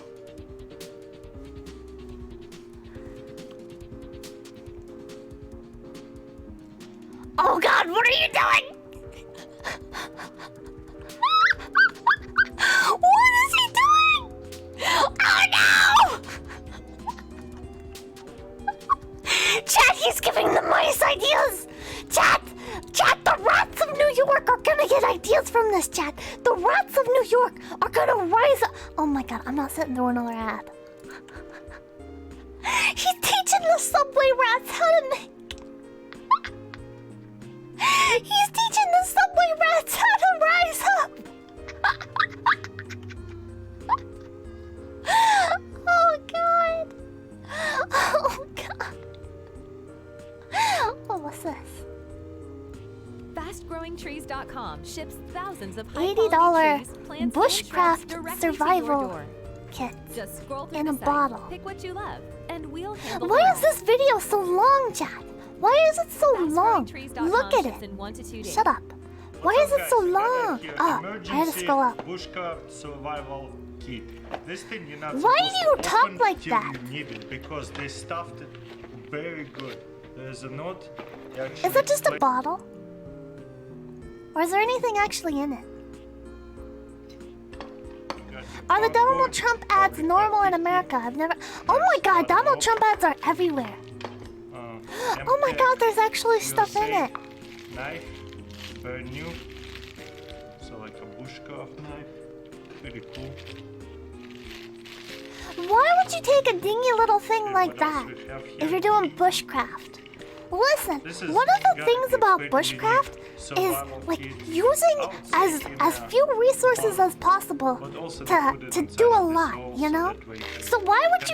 Oh God, what are you doing? What is he doing? Oh no! Chat, he's giving the mice ideas! Chat, the rats of New York are gonna get ideas from this, chat. The rats of New York are gonna rise up. Oh my God, I'm not sitting through another ad. He's teaching the subway rats how to make. He's teaching the subway rats how to rise up. Oh God. Oh God. Oh, what's this? FastGrowingTrees.com ships thousands of $80 trees, plants, bushcraft and shrubs directly survival to your door. kit Just scroll through in the a site, bottle. pick what you love, and we'll handle Why the is this video so long, chat? Why is it so long? FastGrowingTrees.com Look at ships it. in 1 to 2 days. Shut up. Why is it so long? Oh, I had to scroll up. Bushcraft survival kit. This thing you're not Why supposed do you to talk open like till that? You need it because they stuffed it very good. There's a note. Is it just a bottle? Or is there anything actually in it? Are the Donald Trump ads normal in America? I've never... Oh my God, Donald Trump ads are everywhere. Oh my God, there's actually stuff in it. Knife, very new. So like a bushcraft knife, pretty cool. Why would you take a dingy little thing like that if you're doing bushcraft? Listen, one of the things about bushcraft is like using as few resources as possible to do a lot, you know? So why would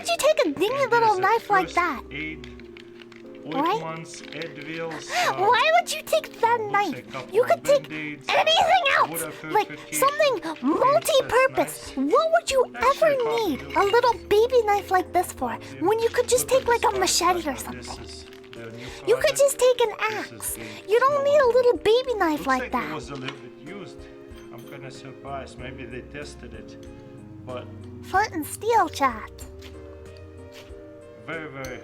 you take a dingy little knife like that? Right? Why would you take that knife? You could take anything else, like something multi-purpose. What would you ever need a little baby knife like this for when you could just take like a machete or something? You could just take an axe. You don't need a little baby knife like that. It was a little bit used. I'm kind of surprised. Maybe they tested it, but Flint and steel, chat. very, very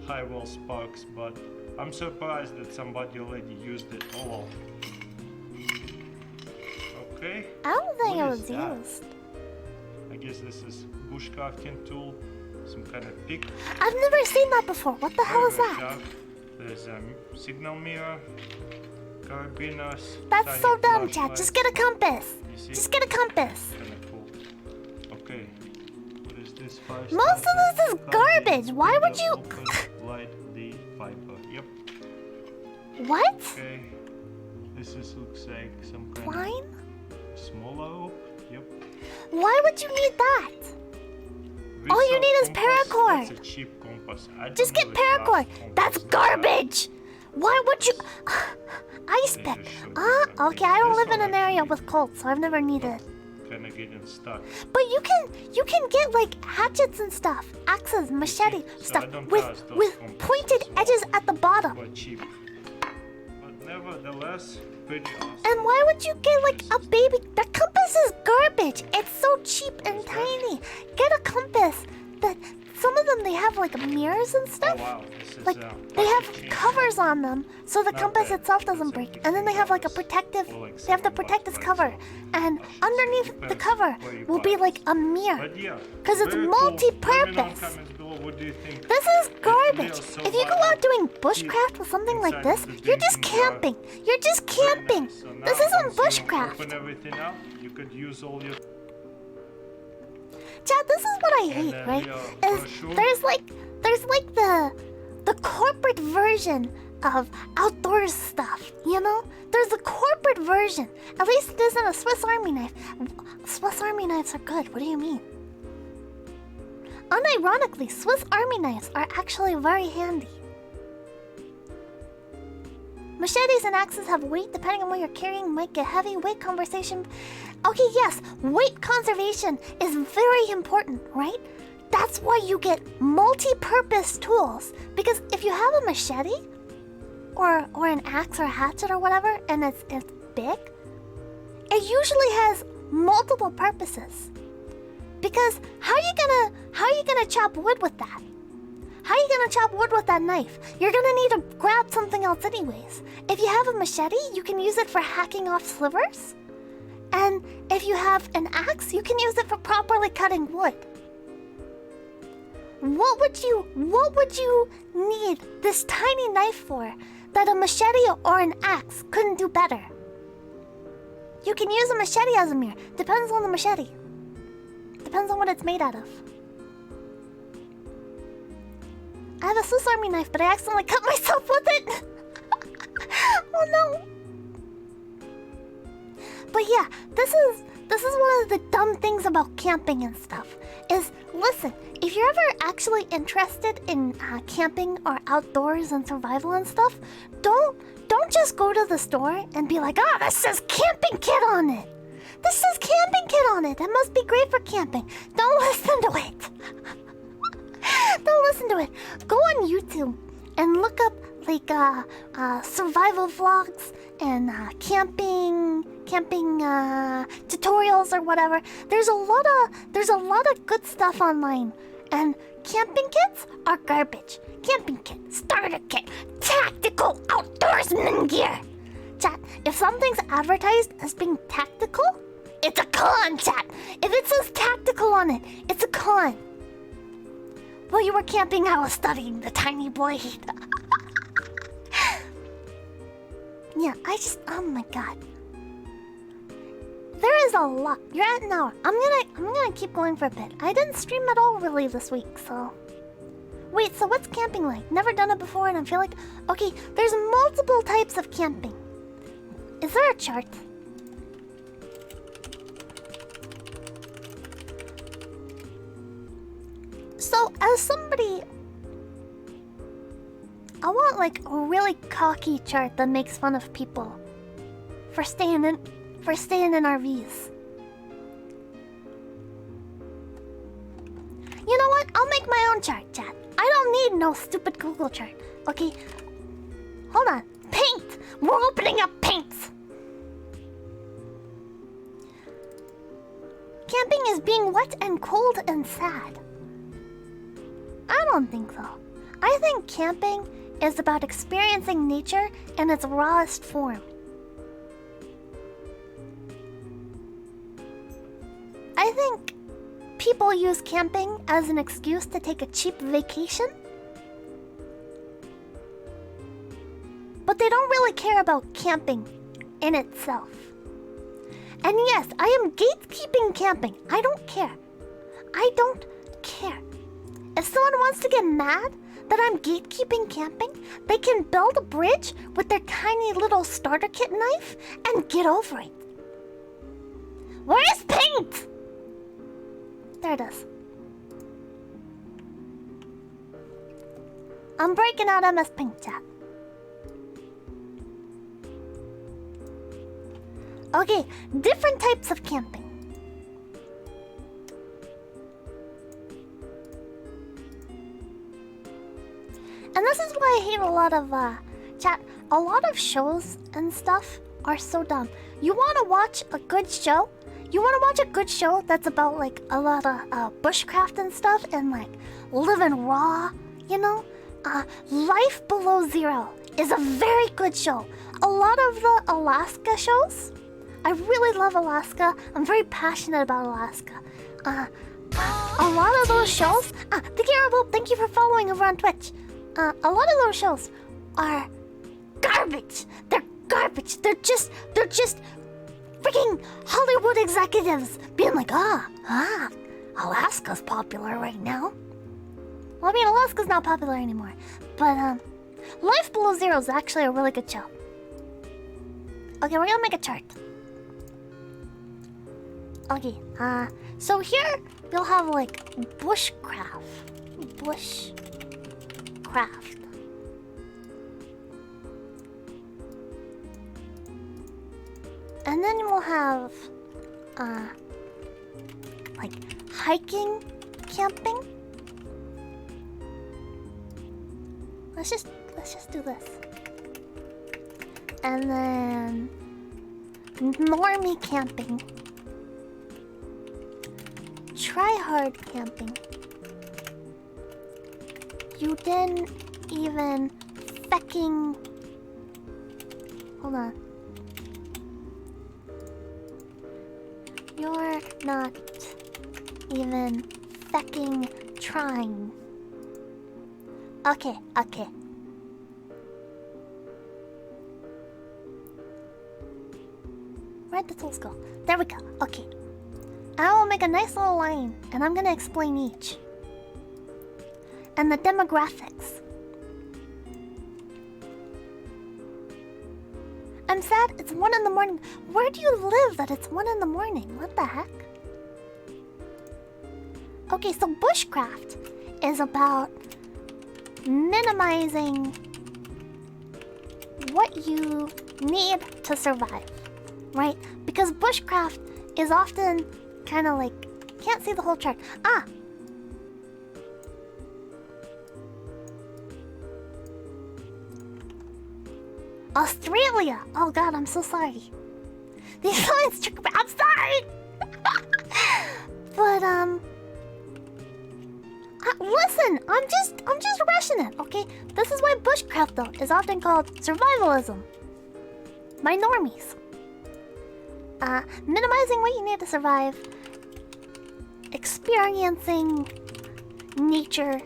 high wall sparks, but I'm surprised that somebody already used it. Oh well. Okay. I don't think What it is was that? used. I guess this is bushcrafting tool, some kind of pick. I've never seen that before. What the hell is Very that? sharp. There's a signal mirror, carabiners. That's tiny so dumb, chat. flashlight. Just get a compass. You see? Just get a compass. Kinda cool. Okay. What is this? Most of this is garbage. Why would you... Light the fiber. Yep. What? Okay. This looks like some kind Twine? of smaller rope. Yep. Why would you need that? All you need is paracord. That's a cheap compass. I don't Just get really trust paracord. That's compasses. garbage. Why would you... Ice pick. Okay, I don't live in an area with colts, so I've never needed it. Kinda getting stuck. But you can get like hatchets and stuff, axes, machete So stuff I don't with trust those compasses pointed as well. edges at the bottom. Quite cheap. But nevertheless, pretty awesome. And why would you get like a baby? The compass is garbage. It's so cheap and tiny. Get a compass that some of them they have like mirrors and Oh stuff. wow, this is Like they have covers on them so the Not compass bad. itself doesn't break. And then they have like a protective, Or like they have the $7 protective by cover. itself. And underneath the Depends cover where you will buy be it. like a mirror. But yeah, 'Cause it's very cool. Let me know in multi-purpose. comments below, what do you think? This is garbage. If you go out doing bushcraft with something like this, Inside the you're just drinking jar. camping. You're just camping. So now This once isn't you bushcraft. Open everything up. could use all your. Chad, this is what I hate, right? There's like the corporate version of outdoors stuff, you know? There's a corporate version. At least it isn't a Swiss Army knife. Swiss Army knives are good. What do you mean? Unironically, Swiss Army knives are actually very handy. Machetes and axes have weight. Depending on what you're carrying, might get heavy. Weight conversation. Okay, yes, weight conservation is very important, right? That's why you get multi-purpose tools. Because if you have a machete, or an axe or a hatchet or whatever, and it's big, it usually has multiple purposes. Because how are you gonna chop wood with that? How are you gonna chop wood with that knife? You're gonna need to grab something else anyways. If you have a machete, you can use it for hacking off slivers. And if you have an axe, you can use it for properly cutting wood. What would you need this tiny knife for that a machete or an axe couldn't do better? You can use a machete as a mirror. Depends on the machete. Depends on what it's made out of. I have a Swiss Army knife, but I accidentally cut myself with it. Oh no. But yeah, this is one of the dumb things about camping and stuff. Is listen, if you're ever actually interested in camping or outdoors and survival and stuff, don't just go to the store and be like, oh, this says camping kit on it. This says camping kit on it. That must be great for camping. Don't listen to it. Don't listen to it. Go on YouTube and look up like survival vlogs and camping tutorials or whatever. There's a lot of good stuff online, and camping kits are garbage. Camping kit, starter kit, tactical outdoorsman gear. Chat, if something's advertised as being tactical, it's a con, chat. If it says tactical on it, it's a con. While you were camping, I was studying the tiny boy. Yeah, oh my god. There is a lot. You're at an hour. I'm gonna keep going for a bit. I didn't stream at all really this week, so. Wait, so what's camping like? Never done it before, and I feel like okay, there's multiple types of camping. Is there a chart? So, as somebody, I want like a really cocky chart that makes fun of people for staying in RVs. You know what? I'll make my own chart, chat. I don't need no stupid Google chart. Okay, hold on. Paint. We're opening up paints. Camping is being wet and cold and sad. I don't think so. I think camping is about experiencing nature in its rawest form. I think people use camping as an excuse to take a cheap vacation. But they don't really care about camping in itself. And yes, I am gatekeeping camping. I don't care. I don't care. If someone wants to get mad that I'm gatekeeping camping, they can build a bridge with their tiny little starter kit knife and get over it. Where is paint? There it is. I'm breaking out MS Paint, chat. Okay, different types of camping. And this is why I hate a lot of, chat, a lot of shows and stuff are so dumb. You want to watch a good show? You want to watch a good show that's about, like, a lot of, bushcraft and stuff and, like, living raw, you know? Life Below Zero is a very good show. A lot of the Alaska shows, I really love Alaska. I'm very passionate about Alaska. A lot of those shows, thank you for following over on Twitch. A lot of those shows are garbage. They're garbage. They're just freaking Hollywood executives being like, Alaska's popular right now. Well, I mean, Alaska's not popular anymore. But, Life Below Zero is actually a really good show. Okay, we're gonna make a chart. Okay, so here you'll have like bushcraft. Bushcraft. And then we'll have, like hiking, camping. Let's just do this. And then normie camping. Try hard camping. You didn't even fecking. Hold on. You're not even fecking trying. Okay. Where'd the tools go? There we go. Okay. I will make a nice little line, and I'm gonna explain each. And the demographics. I'm sad it's 1 in the morning. Where do you live that it's 1 in the morning? What the heck? Okay, so bushcraft is about minimizing what you need to survive, right? Because bushcraft is often kind of like, can't see the whole chart. Australia! Oh god, I'm so sorry. These lines took me. I'm sorry! But, listen, I'm just rushing it, okay? This is why bushcraft, though, is often called survivalism. My normies. Minimizing what you need to survive. Experiencing nature.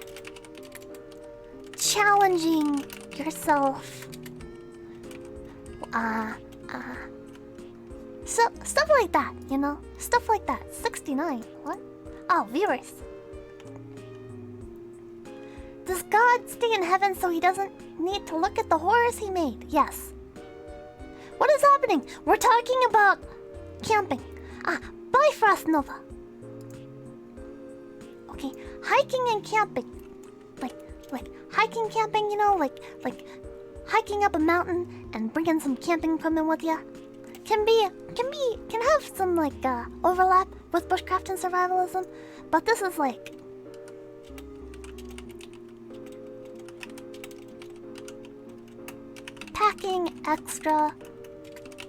Challenging yourself. So, stuff like that, you know? Stuff like that. 69. What? Oh, viewers. Does God stay in heaven so he doesn't need to look at the horrors he made? Yes. What is happening? We're talking about camping. Bye, Frost Nova. Okay, hiking and camping. Like hiking, camping, you know? Like hiking up a mountain and bringing some camping equipment with you can have some like overlap with bushcraft and survivalism, but this is like packing extra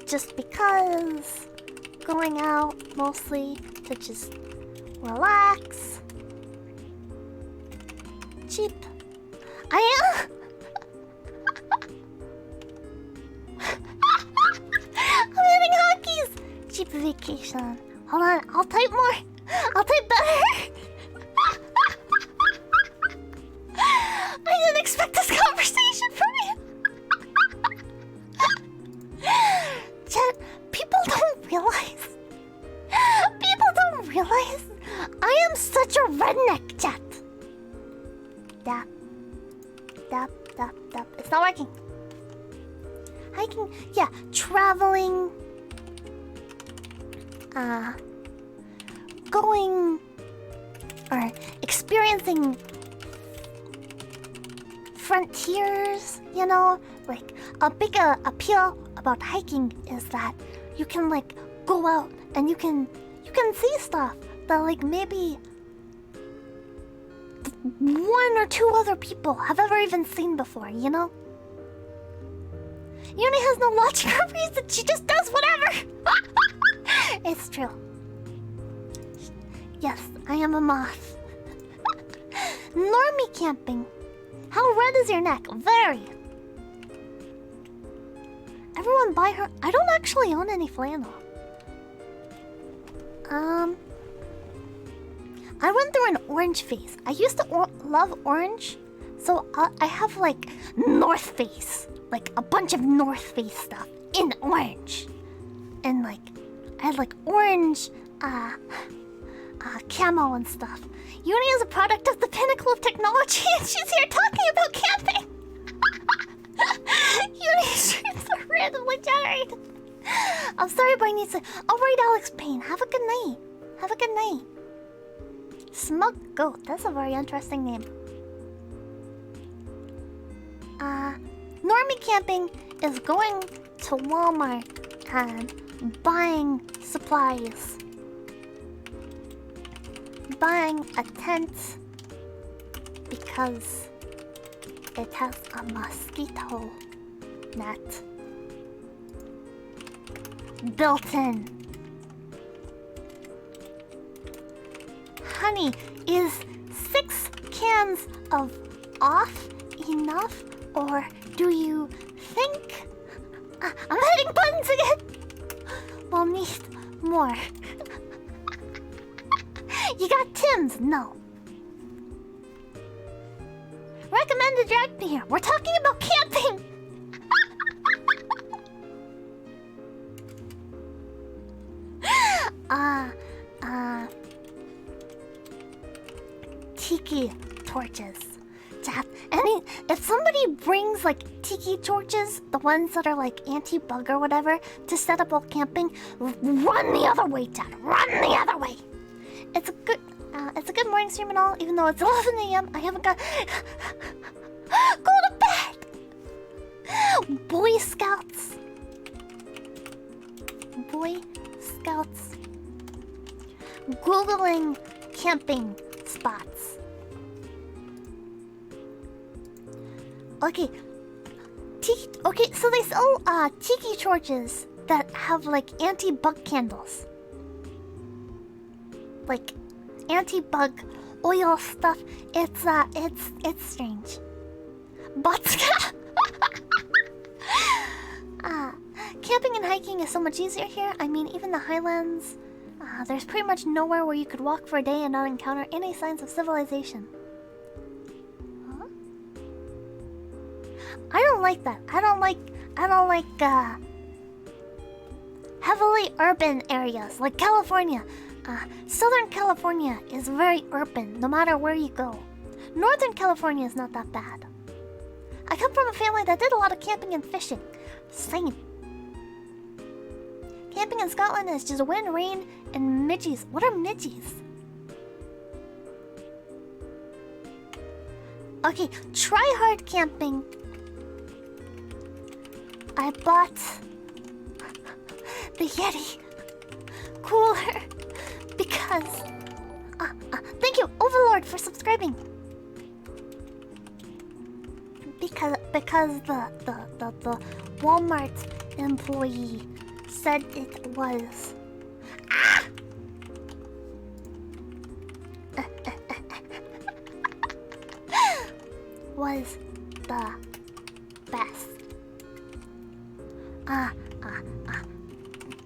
just because, going out mostly to just relax. Cheap. I am. I'm having hockeys! Cheap vacation. Hold on, I'll type more. I'll type better. I didn't expect this conversation from you. Chat, people don't realize. I am such a redneck, chat. Dap. It's not working. Hiking, yeah, traveling, going or experiencing frontiers, you know, like a big appeal about hiking is that you can like go out and you can see stuff that like maybe 1 or 2 other people have ever even seen before, you know? Yuni has no logical reason. She just does whatever. It's true. Yes, I am a moth. Normie camping. How red is your neck? Very. Everyone buy her. I don't actually own any flannel. I went through an orange phase. I used to love orange, so I have like North Face. Like a bunch of North Face stuff in orange. And like I had like orange camo and stuff. Yuni is a product of the pinnacle of technology, and she's here talking about camping. Yuni streams are randomly generated. I'm sorry, but I need to. Alright, Alex Payne. Have a good night. Have a good night. Smug Goat. That's a very interesting name. Normie camping is going to Walmart and buying supplies. Buying a tent because it has a mosquito net built in. Honey, is 6 cans of off enough, or do you think I'm hitting buttons again? We'll need more. You got Tim's? No. Recommend to drag me here. We're talking about camping. Tiki torches. If somebody brings like tiki torches, the ones that are like anti-bug or whatever, to set up while camping, run the other way, Chad. Run the other way. It's a good morning stream and all, even though it's 11 a.m. I haven't got. Go to bed. Boy Scouts. Boy Scouts. Googling camping spots. Okay. So they sell tiki torches that have like anti-bug candles. Like anti-bug oil stuff. It's strange. But camping and hiking is so much easier here. I mean, even the highlands, there's pretty much nowhere where you could walk for a day and not encounter any signs of civilization. Huh? I don't like that. I don't like heavily urban areas like California. Southern California is very urban, no matter where you go. Northern California is not that bad. I come from a family that did a lot of camping and fishing. Same. Camping in Scotland is just wind, rain, and midges. What are midges? Okay, try hard camping. I bought the Yeti cooler because thank you, Overlord, for subscribing. Because the Walmart employee said it was was the best.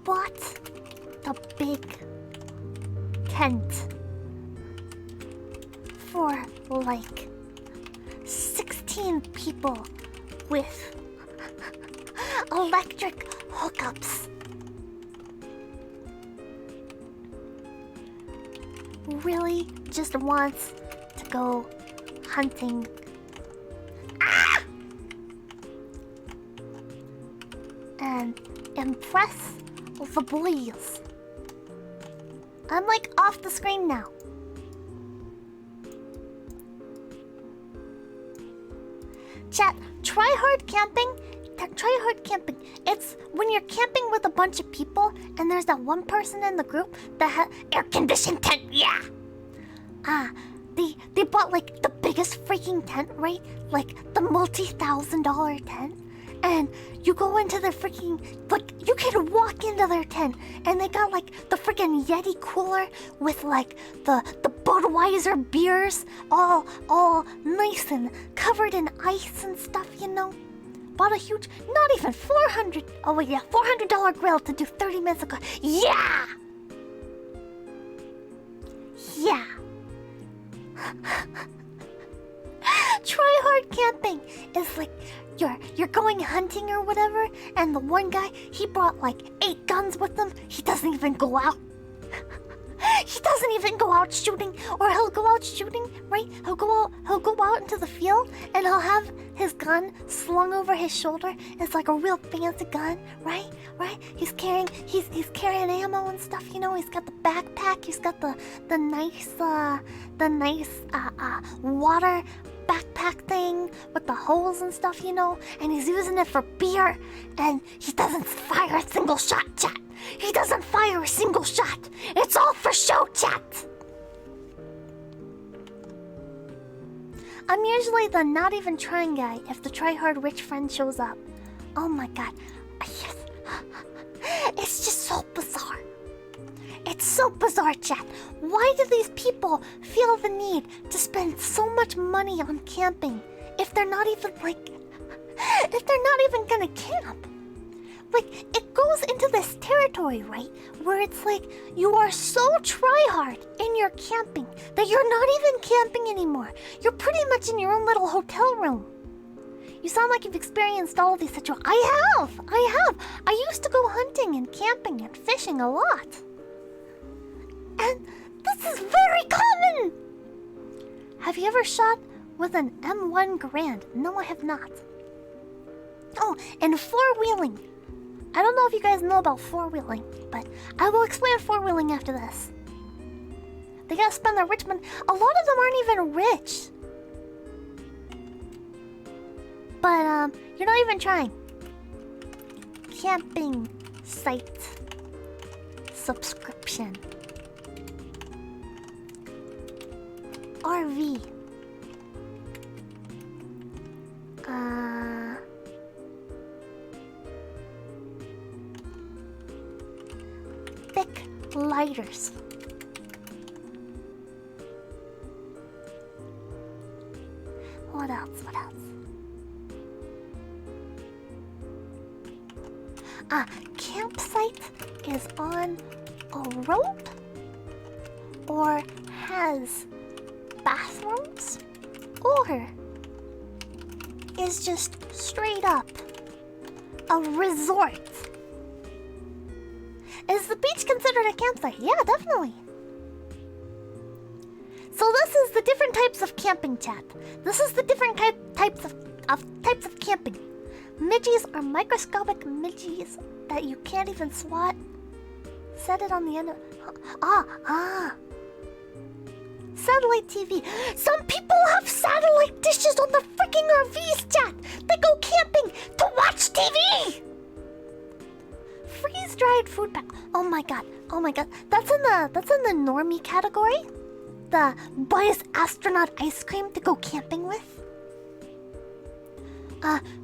Bought the big tent for like 16 people with electric hookups. Really just wants to go hunting. And impress the boys. I'm like off the screen now. Chat, try hard camping. Try hard camping. It's when you're camping with a bunch of people and there's that one person in the group that has air-conditioned tent. Yeah. They bought like the biggest freaking tent, right? Like the multi-$1,000 tent. And you go into their freaking, like, you can walk into their tent, and they got like the freaking Yeti cooler with like the Budweiser beers, all nice and covered in ice and stuff, you know. Bought a huge, not even $400. Oh wait, yeah, $400 grill to do 30 minutes ago. Yeah. Yeah. Try hard camping is like you're going hunting or whatever, and the one guy, he brought like 8 guns with him. He doesn't even go out. He doesn't even go out shooting, or he'll go out shooting, right? He'll go out into the field, and he'll have his gun slung over his shoulder. It's like a real fancy gun, right? Right? He's carrying ammo and stuff. You know, he's got the backpack. He's got the nice water backpack thing with the holes and stuff, you know, and he's using it for beer, and he doesn't fire a single shot, chat. He doesn't fire a single shot. It's all for show, chat. I'm usually the not even trying guy if the try-hard rich friend shows up. Oh my god. Yes. It's just so bizarre. It's so bizarre, chat. Why do these people feel the need to spend so much money on camping if they're not even gonna camp? Like, it goes into this territory, right? Where it's like, you are so try-hard in your camping that you're not even camping anymore. You're pretty much in your own little hotel room. You sound like you've experienced all of these situations. I have. I used to go hunting and camping and fishing a lot. And this is very common! Have you ever shot with an M1 Garand? No, I have not. Oh, and four-wheeling. I don't know if you guys know about four-wheeling, but I will explain four-wheeling after this. They gotta spend their rich money. A lot of them aren't even rich. But, you're not even trying. Camping site subscription. RV. Thick lighters. What else? Campsite is on a rope or has bathrooms or is just straight up a resort. Is the beach considered a campsite? Yeah, definitely. So this is the different types of camping, chat. This is the different types of camping. Midgies are microscopic midgies that you can't even swat. Set it on the end of... Satellite TV. Some people have satellite dishes on the freaking RVs, chat. They go camping to watch TV. Freeze-dried food pack. Oh my god. That's in the normie category. The buys astronaut ice cream to go camping with.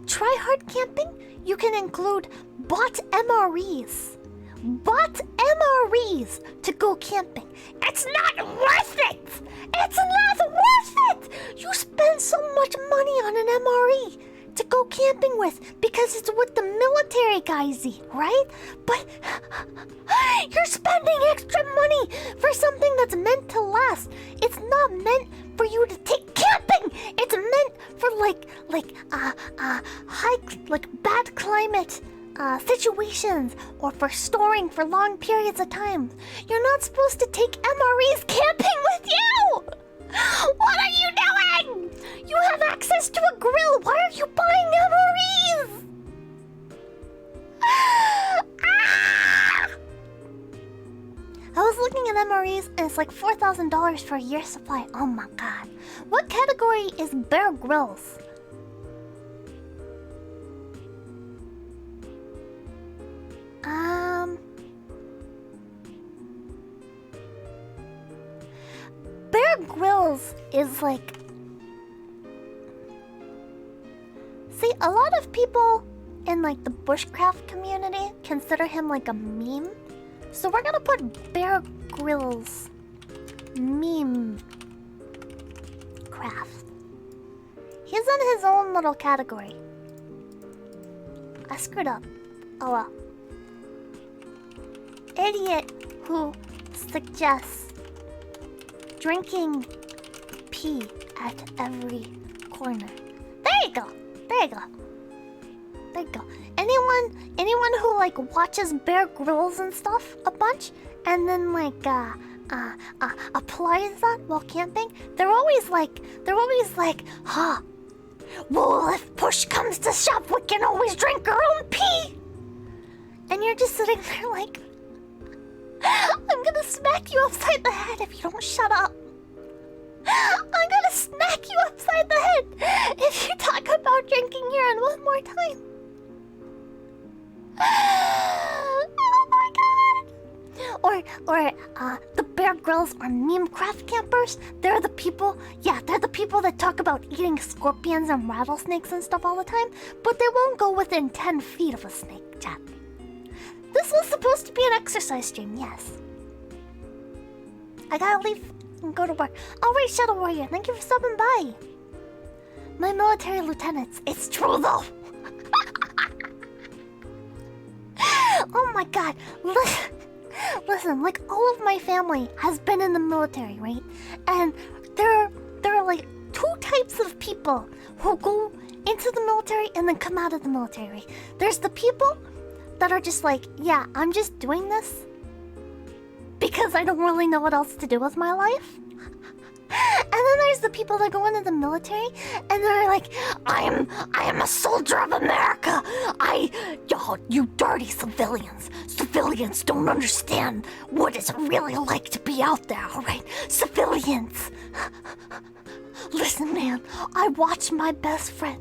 Try hard camping. You can include bought MREs. Bought MREs to go camping. It's not worth it! It's not worth it! You spend so much money on an MRE to go camping with because it's what the military guys eat, right? But you're spending extra money for something that's meant to last. It's not meant for you to take camping. It's meant for bad climate situations or for storing for long periods of time. You're not supposed to take MREs camping with you! What are you doing? You have access to a grill. Why are you buying MREs? I was looking at MREs and it's like $4,000 for a year's supply. Oh my god. What category is Bear Grylls? Bear Grylls is like... See, a lot of people in like the bushcraft community consider him like a meme. So we're gonna put Bear Grylls meme craft. He's in his own little category. I screwed up. Oh well. Idiot who suggests drinking pee at every corner. There you go. There you go. Anyone who like watches Bear Grylls and stuff a bunch, and then like applies that while camping, they're always like, huh? Well, if push comes to shove, we can always drink our own pee. And you're just sitting there like, I'm gonna smack you upside the head if you don't shut up. I'm gonna smack you upside the head if you talk about drinking urine one more time. Oh my god! Or the Bear Grylls are meme craft campers. They're the people that talk about eating scorpions and rattlesnakes and stuff all the time, but they won't go within 10 feet of a snake, chat. This was supposed to be an exercise stream, yes. I gotta leave and go to work. Alright, Shadow Warrior, thank you for stopping by. My military lieutenants, it's true though. Oh my god, listen, like all of my family has been in the military, right? And there are like two types of people who go into the military and then come out of the military, right? There's the people that are just like, yeah, I'm just doing this because I don't really know what else to do with my life. And then there's the people that go into the military and they're like, I am a soldier of America. You dirty civilians. Civilians don't understand what it's really like to be out there, alright? Civilians. Listen, man, I watched my best friend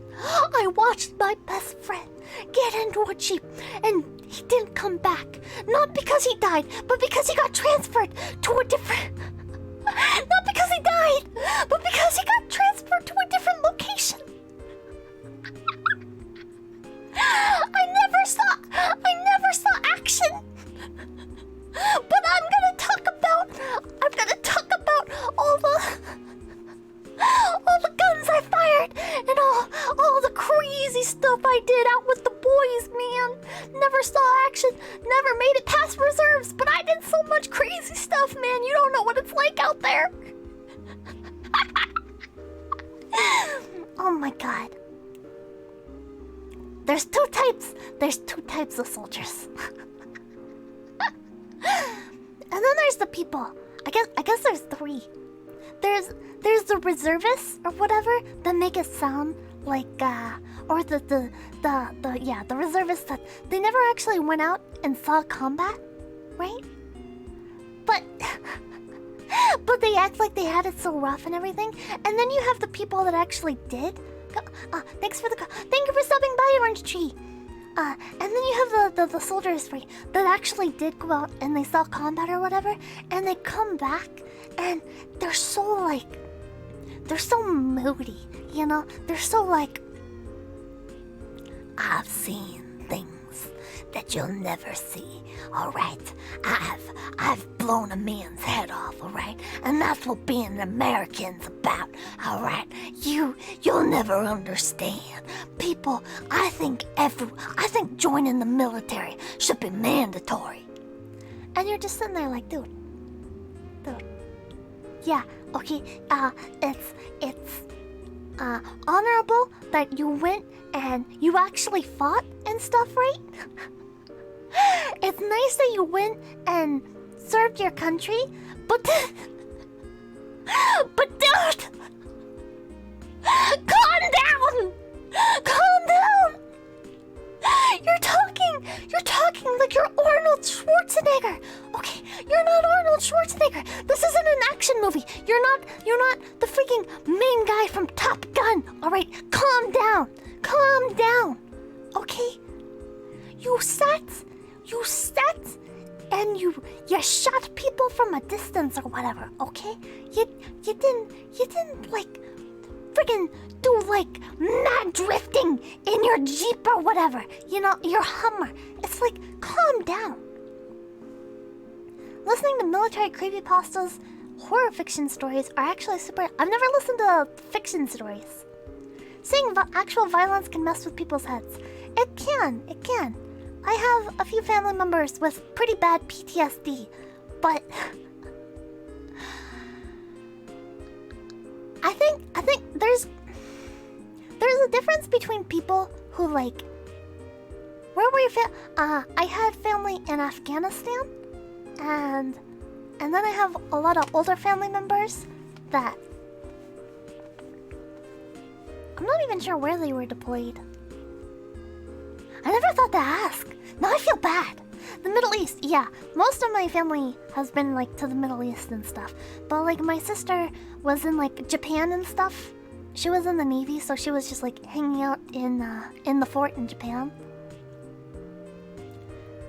get into a Jeep and he didn't come back. Not because he died, but because he got transferred to a different... Not because he died, but because he got transferred to a different location. I never saw action. But I'm gonna talk about all the guns I fired and all the crazy stuff I did out with the boys, man. Never saw action, never made it past reserves, but I did so much crazy stuff, man. You don't know what it's like out there. Oh my god. There's two types of soldiers. And then there's the people. I guess there's three. There's the reservists or whatever that make it sound like or the reservists that they never actually went out and saw combat, right? But they act like they had it so rough and everything. And then you have the people that actually did. Thanks for the thank you for stopping by, Orange Tree. And then you have the soldiers, right, that actually did go out and they saw combat or whatever, and they come back and they're so moody, you know? They're so like, I've seen things that you'll never see, alright? I've blown a man's head off, alright? And that's what being an American's about, alright? You'll never understand. People, I think joining the military should be mandatory. And you're just sitting there like, dude. Yeah, okay, it's honorable that you went and you actually fought and stuff, right? It's nice that you went and served your country, but dude, calm down! You're talking like you're Arnold Schwarzenegger. Okay, you're not Arnold Schwarzenegger. This isn't an action movie. You're not the freaking main guy from Top Gun. All right, calm down. Okay? You sat and you shot people from a distance or whatever, okay? You didn't like friggin' do like mad drifting in your Jeep or whatever, you know, your Hummer. It's like, calm down. Listening to military creepypastas, horror fiction stories are actually super... I've never listened to fiction stories. Seeing actual violence can mess with people's heads. It can. I have a few family members with pretty bad PTSD, but... I think there's a difference between people who like where were your I had family in Afghanistan, and then I have a lot of older family members that I'm not even sure where they were deployed. I never thought to ask. Now I feel bad. The Middle East, yeah. Most of my family has been like to the Middle East and stuff. But like my sister was in like Japan and stuff. She was in the Navy, so she was just like hanging out in the fort in Japan.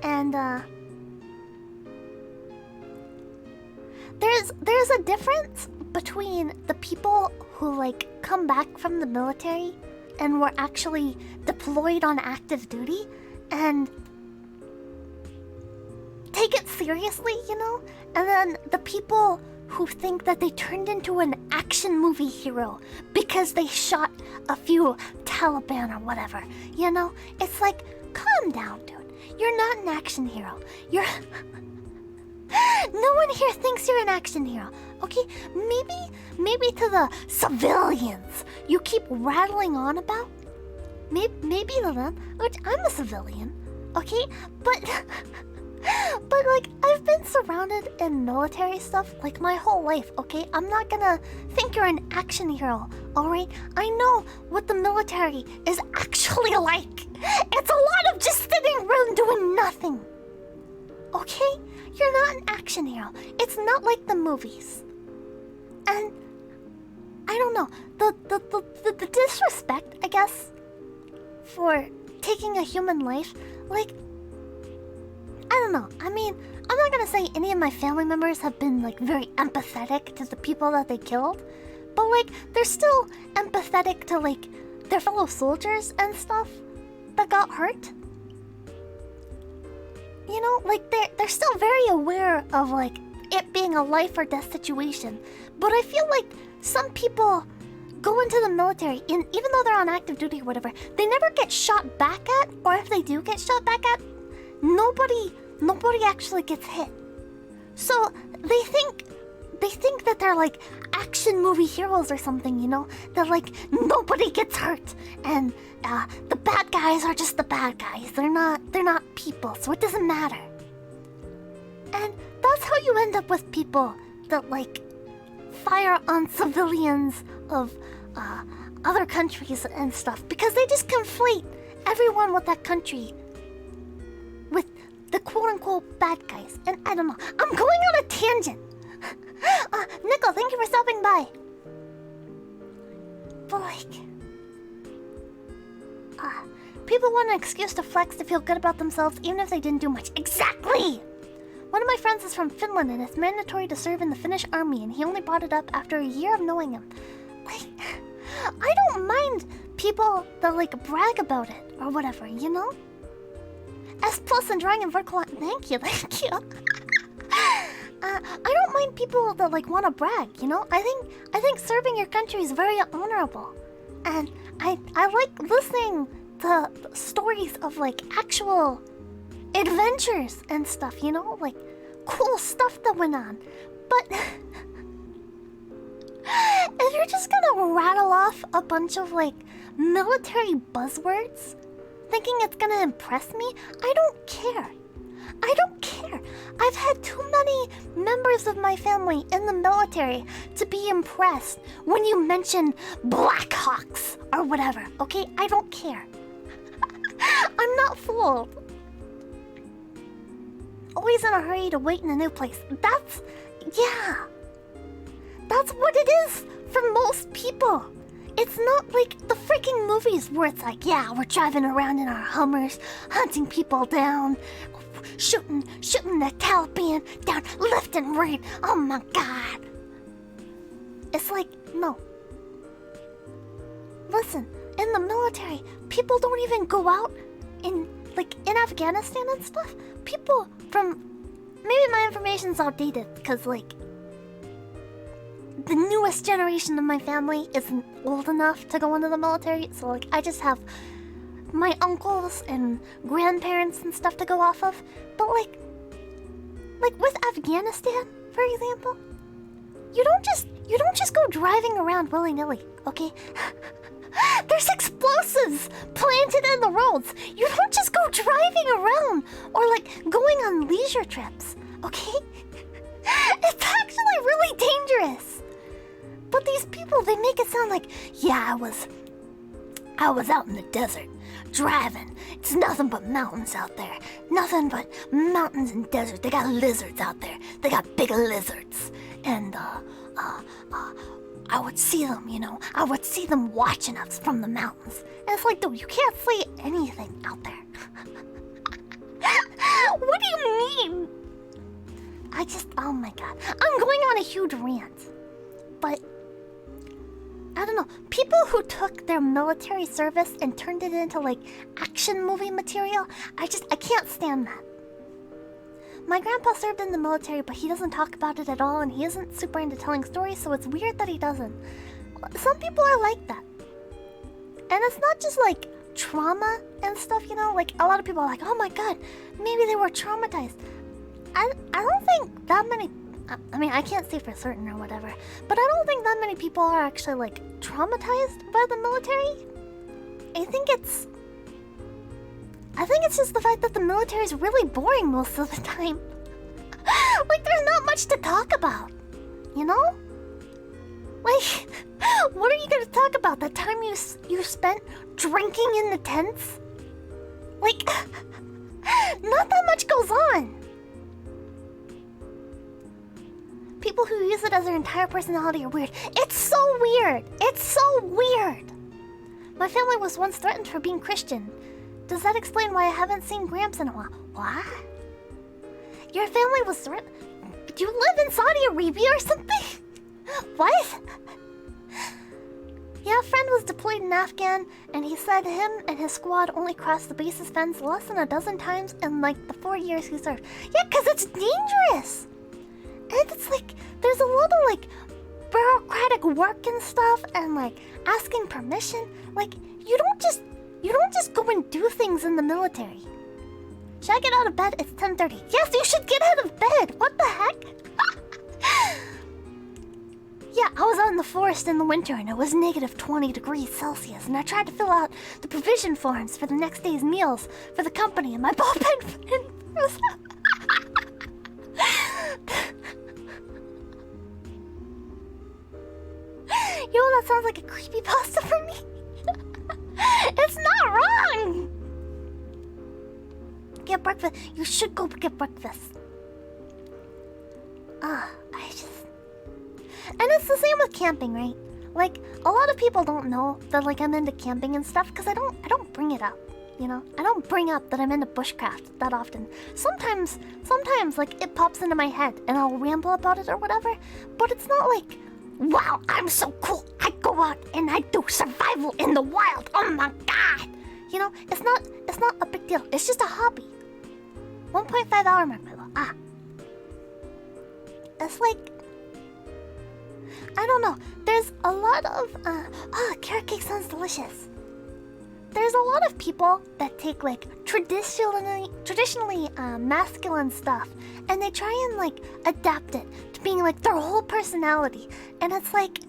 And there's a difference between the people who like come back from the military and were actually deployed on active duty and take it seriously, you know? And then the people who think that they turned into an action movie hero because they shot a few Taliban or whatever, you know? It's like, calm down, dude. You're not an action hero. You're... No one here thinks you're an action hero, okay? Maybe to the civilians you keep rattling on about. Maybe to them, which I'm a civilian, okay? But like, I've been surrounded in military stuff like my whole life, okay? I'm not gonna think you're an action hero, alright? I know what the military is actually like. It's a lot of just sitting around doing nothing. Okay? You're not an action hero. It's not like the movies. And I don't know. The disrespect, I guess, for taking a human life, like, I don't know. I mean, I'm not gonna say any of my family members have been like very empathetic to the people that they killed, but like they're still empathetic to like their fellow soldiers and stuff that got hurt. You know, like they're still very aware of like it being a life or death situation. But I feel like some people go into the military and even though they're on active duty or whatever, they never get shot back at, or if they do get shot back at, nobody actually gets hit. So they think that they're like action movie heroes or something, you know? That like nobody gets hurt and the bad guys are just the bad guys. They're not people, so it doesn't matter. And that's how you end up with people that like fire on civilians of other countries and stuff, because they just conflate everyone with that country with the quote-unquote bad guys. And I don't know, I'm going on a tangent. Nickel, thank you for stopping by. But like, people want an excuse to flex, to feel good about themselves, even if they didn't do much. Exactly! One of my friends is from Finland, and it's mandatory to serve in the Finnish army, and he only brought it up after a year of knowing him. Like, I don't mind people that like brag about it or whatever, you know? S+ and drawing and vertical. Thank you. I don't mind people that like want to brag, you know? I think serving your country is very honorable, and I like listening to stories of like actual adventures and stuff, you know, like cool stuff that went on. But if you're just gonna rattle off a bunch of like military buzzwords, thinking it's gonna impress me, I don't care. I don't care. I've had too many members of my family in the military to be impressed when you mention Blackhawks or whatever, okay? I don't care. I'm not fooled. Always in a hurry to wait in a new place. That's what it is for most people. It's not like the freaking movies where it's like, yeah, we're driving around in our Hummers, hunting people down, shooting the Taliban down left and right. Oh my god. It's like, no. Listen, in the military, people don't even go out in Afghanistan and stuff. People from... Maybe my information's outdated, because, like, the newest generation of my family isn't old enough to go into the military, so, like, I just have my uncles and grandparents and stuff to go off of. But, like with Afghanistan, for example, you don't just go driving around willy-nilly, okay? There's explosives planted in the roads. You don't just go driving around or like going on leisure trips, okay? It's actually really dangerous. But these people, they make it sound like, yeah, I was out in the desert driving. It's nothing but mountains out there. Nothing but mountains and desert. They got lizards out there. They got big lizards. And I would see them, you know. I would see them watching us from the mountains. And it's like, dude, you can't see anything out there. What do you mean? Oh my god. I'm going on a huge rant. But I don't know. People who took their military service and turned it into like action movie material, I can't stand that. My grandpa served in the military, but he doesn't talk about it at all, and he isn't super into telling stories, so it's weird that he doesn't. Some people are like that. And it's not just like trauma and stuff, you know? Like a lot of people are like, oh my god, maybe they were traumatized. I don't think that many... I mean, I can't say for certain or whatever, but I don't think that many people are actually, like, traumatized by the military. I think it's just the fact that the military is really boring most of the time. Like, there's not much to talk about, you know? Like, what are you gonna talk about? The time you spent drinking in the tents? Like, not that much goes on. People who use it as their entire personality are weird. It's so weird. It's so weird. My family was once threatened for being Christian. Does that explain why I haven't seen Gramps in a while? What? Your family was threatened? Do you live in Saudi Arabia or something? What? Yeah, a friend was deployed in Afghan, and he said him and his squad only crossed the base's fence less than a dozen times in like the 4 years he served. Yeah, because it's dangerous. And it's like, there's a lot of like bureaucratic work and stuff and like asking permission. Like, you don't just go and do things in the military. Should I get out of bed? It's 10:30. Yes, you should get out of bed. What the heck? Yeah, I was out in the forest in the winter and it was negative 20 degrees Celsius, and I tried to fill out the provision forms for the next day's meals for the company, and my ball pen froze. Yo, that sounds like a creepypasta for me. It's not wrong. Get breakfast. You should go get breakfast. And it's the same with camping, right? Like, a lot of people don't know that like I'm into camping and stuff because I don't bring it up, you know? I don't bring up that I'm into bushcraft that often. Sometimes like it pops into my head and I'll ramble about it or whatever, but it's not like, wow, I'm so cool. I go out and I do survival in the wild. Oh my god. You know, it's not a big deal. It's just a hobby. 1.5 hour mark, my love. It's like, I don't know. There's a lot of carrot cake sounds delicious. There's a lot of people that take like traditionally masculine stuff and they try and like adapt it to being like their whole personality. And it's like,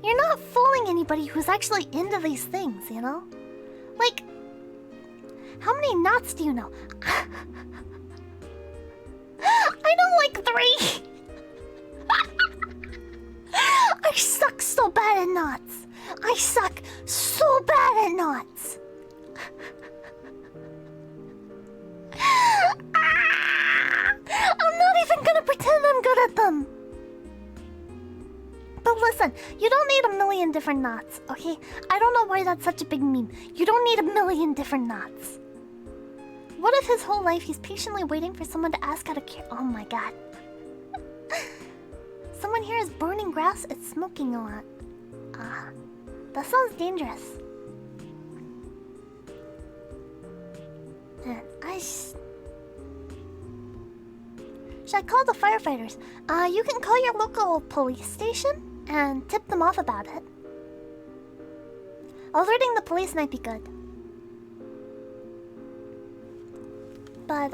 you're not fooling anybody who's actually into these things, you know? Like, how many knots do you know? I know like 3. I suck so bad at knots. I suck so bad at knots. I'm not even gonna pretend I'm good at them. But listen, you don't need a million different knots, okay? I don't know why that's such a big meme. You don't need a million different knots. What if his whole life he's patiently waiting for someone to ask how to care? Oh my god. Someone here is burning grass. It's smoking a lot. That sounds dangerous. Man, should I call the firefighters? You can call your local police station and tip them off about it. Alerting the police might be good. But,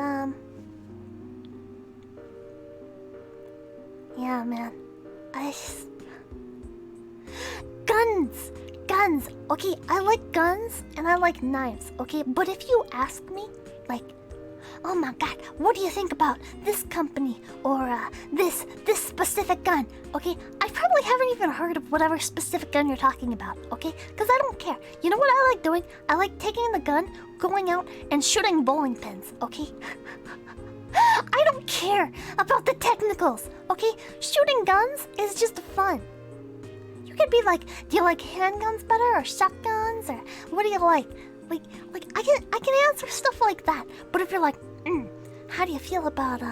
yeah, man. Guns! Guns! Okay, I like guns and I like knives, okay? But if you ask me, like, oh my god, what do you think about this company or this specific gun? Okay, I probably haven't even heard of whatever specific gun you're talking about, okay? Because I don't care. You know what I like doing? I like taking the gun, going out, and shooting bowling pins, okay? I don't care about the technicals, okay? Shooting guns is just fun. You could be like, do you like handguns better or shotguns or what do you like? Like I can answer stuff like that. But if you're like, how do you feel about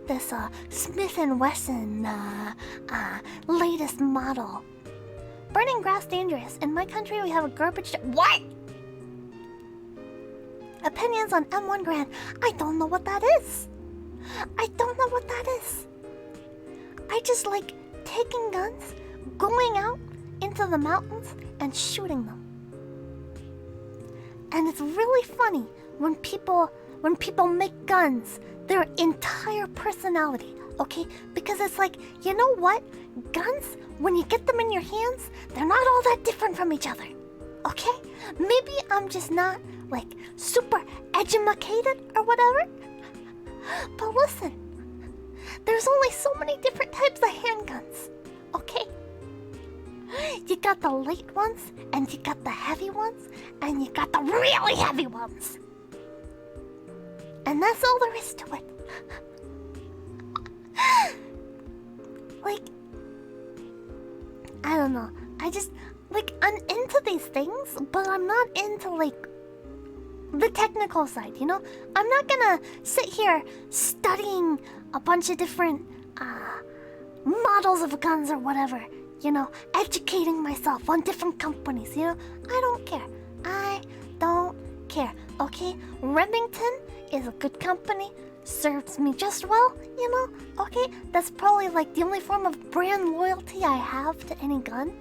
this Smith and Wesson latest model? Burning grass dangerous. In my country we have a garbage. What? Opinions on M1 Grand. I don't know what that is. I don't know what that is. I just like taking guns, going out into the mountains and shooting them. And it's really funny when people make guns their entire personality, okay? Because it's like, you know what? Guns, when you get them in your hands, they're not all that different from each other. Okay? Maybe I'm just not like super educated or whatever. But listen, there's only so many different types of handguns. Okay? You got the light ones, and you got the heavy ones, and you got the really heavy ones. And that's all there is to it. Like, I don't know. I just, like, I'm into these things, but I'm not into, like, the technical side, you know? I'm not gonna sit here studying a bunch of different, models of guns or whatever. You know, educating myself on different companies, you know? I don't care. I don't care, okay? Remington is a good company, serves me just well, you know? Okay, that's probably like the only form of brand loyalty I have to any gun.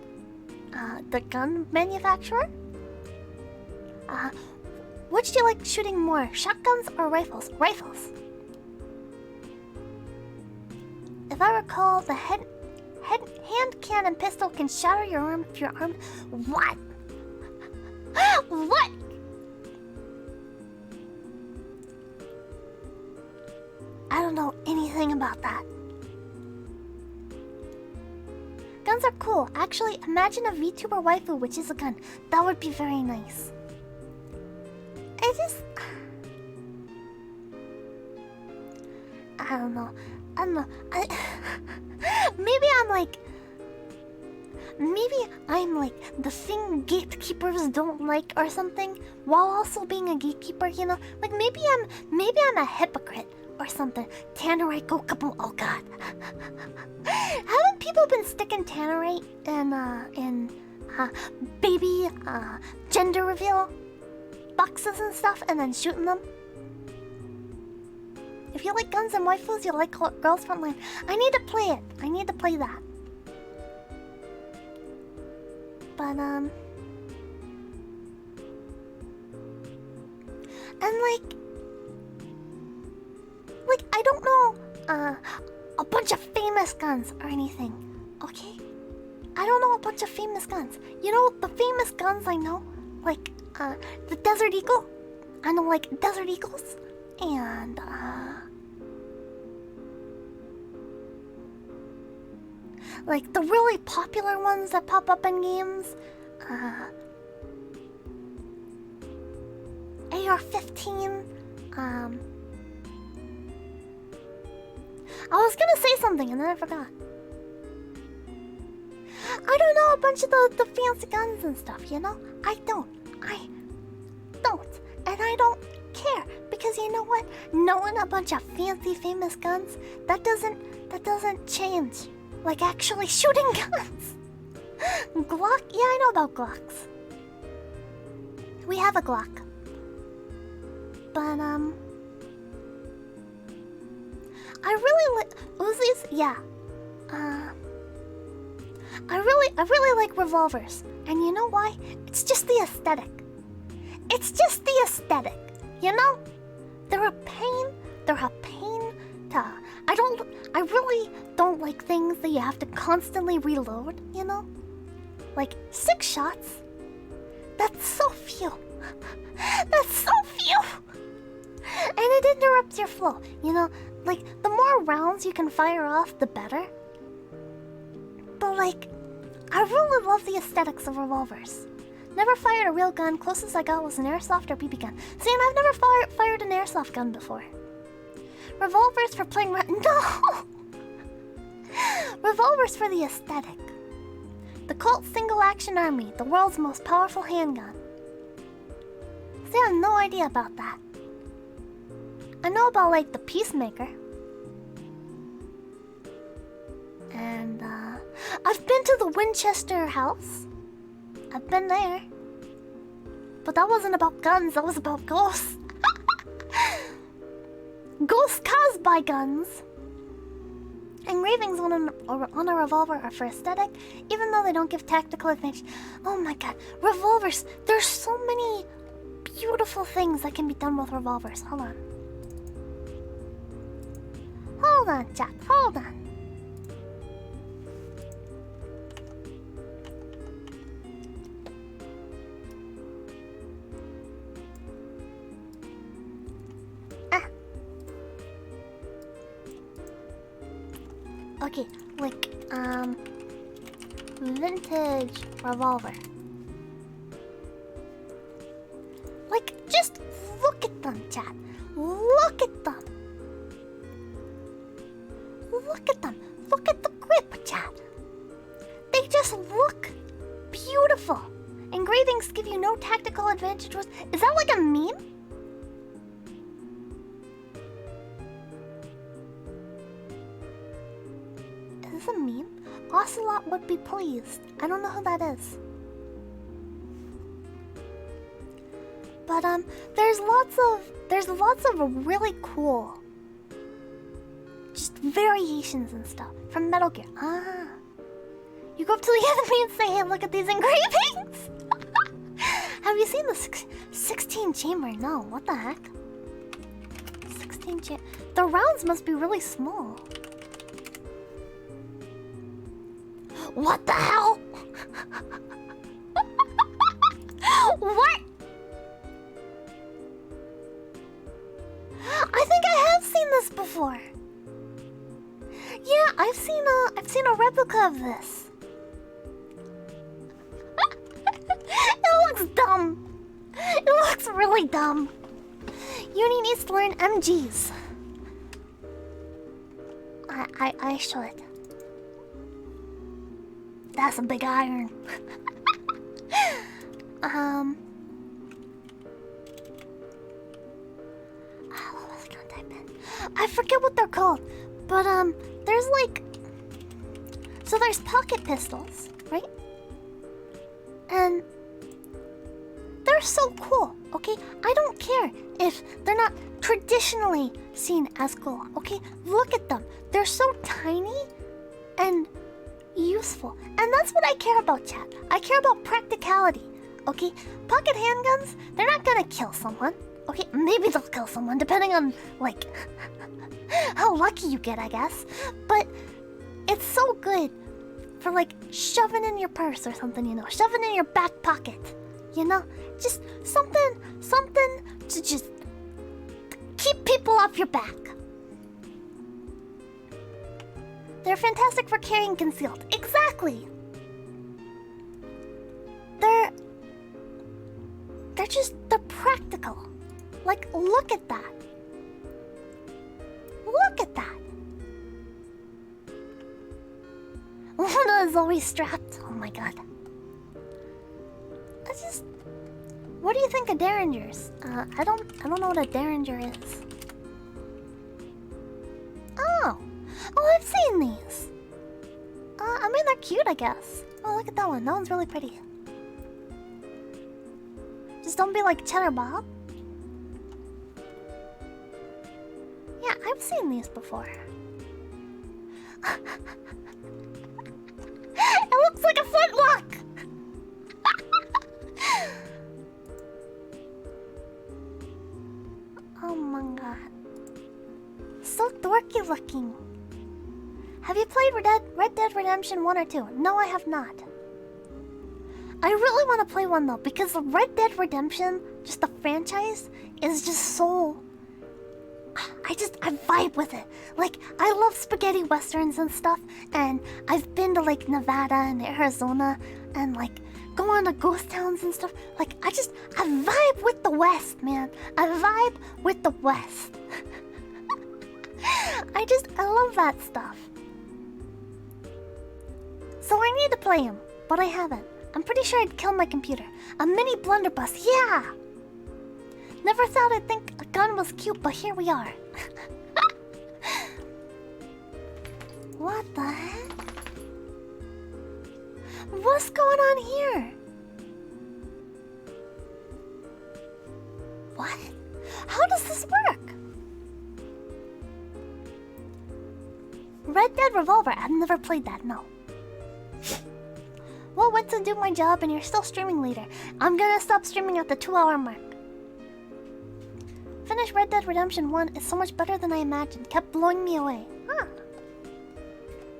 The gun manufacturer? Which do you like shooting more, shotguns or rifles? Rifles. If I recall, the hand cannon pistol can shatter your arm if your arm. What? What? I don't know anything about that. Guns are cool. Actually, imagine a VTuber waifu, which is a gun. That would be very nice. I don't know. Maybe I'm like the thing gatekeepers don't like or something, while also being a gatekeeper, you know? Like maybe I'm a hypocrite or something. Tannerite, go kaboom! Oh god. Haven't people been sticking Tannerite in baby gender reveal boxes and stuff and then shooting them? If you like guns and waifus, you like Girls Frontline. I need to play it. I need to play that. But and like I don't know a bunch of famous guns or anything. Okay? I don't know a bunch of famous guns. You know the famous guns I know? Like the Desert Eagle. I know like Desert Eagles and like the really popular ones that pop up in games. AR-15. I was gonna say something and then I forgot. I don't know a bunch of the fancy guns and stuff, you know? I don't. And I don't care. Because you know what? Knowing a bunch of fancy famous guns, that doesn't change. Like actually shooting guns. Glock? Yeah, I know about Glocks. We have a Glock. But I really like Uzis. Yeah. I really like revolvers. And you know why? It's just the aesthetic. It's just the aesthetic. You know? They're a pain to I really don't like things that you have to constantly reload, you know? Like 6 shots? That's so few. That's so few. And it interrupts your flow, you know? Like, the more rounds you can fire off, the better. But like, I really love the aesthetics of revolvers. Never fired a real gun. Closest I got was an airsoft or BB gun. See, and I've never fired an airsoft gun before. Revolvers for playing no! Revolvers for the aesthetic. The Colt Single Action Army, the world's most powerful handgun. See, I have no idea about that. I know about, like, the Peacemaker. And, I've been to the Winchester house. I've been there. But that wasn't about guns, that was about ghosts. Ghosts caused by guns. Engravings on a revolver are for aesthetic, even though they don't give tactical advantage. Oh my god, revolvers! There's so many beautiful things that can be done with revolvers. Hold on. Hold on, chat. Hold on. Okay, like, vintage revolver. Like, just look at them, chat. Look at them. Look at them. Look at the grip, chat. They just look beautiful. Engravings give you no tactical advantage. Is that like a meme? Is this a meme? Ocelot would be pleased. I don't know who that is. But there's lots of really cool just variations and stuff from Metal Gear. Ah. You go up to the enemy and say, hey, look at these engravings! Have you seen the 16 chamber? No, what the heck? 16 chamber. The rounds must be really small. What the hell? What? I think I have seen this before. Yeah, I've seen a replica of this. It looks dumb. It looks really dumb. Yuni needs to learn MGs. I should. That's a big iron. What was I gonna type in? I forget what they're called, but there's like, so there's pocket pistols, right? And they're so cool, okay? I don't care if they're not traditionally seen as cool, okay? Look at them. They're so tiny and useful. And that's what I care about, chat. I care about practicality, okay? Pocket handguns, they're not gonna kill someone, okay? Maybe they'll kill someone, depending on, like, how lucky you get, I guess. But it's so good for, like, shoving in your purse or something, you know? Shoving in your back pocket, you know? Just something to just keep people off your back. They're fantastic for carrying concealed. Exactly. They're practical. Like, look at that. Look at that. Luna is always strapped. Oh my god. What do you think of Derringers? I don't know what a Derringer is. Oh, I've seen these. I mean, they're cute, I guess. Oh, look at that one. That one's really pretty. Just don't be like Cheddar Bob. Yeah, I've seen these before. It looks like a flintlock! Oh my god. So so dorky looking. Have you played Red Dead Redemption 1 or 2? No, I have not. I really want to play one though, because Red Dead Redemption, just the franchise, is just so... I vibe with it. Like, I love spaghetti westerns and stuff, and I've been to like Nevada and Arizona, and like go on to ghost towns and stuff. Like, I vibe with the West, man. I vibe with the West. I love that stuff. So I need to play him, but I haven't. I'm pretty sure I'd kill my computer. A mini blunderbuss, yeah! Never thought I'd think a gun was cute, but here we are. What the heck? What's going on here? What? How does this work? Red Dead Revolver, I've never played that, no. Well, went to do my job and you're still streaming later. I'm gonna stop streaming at the 2-hour mark. Finish Red Dead Redemption 1 is so much better than I imagined. Kept blowing me away. Huh.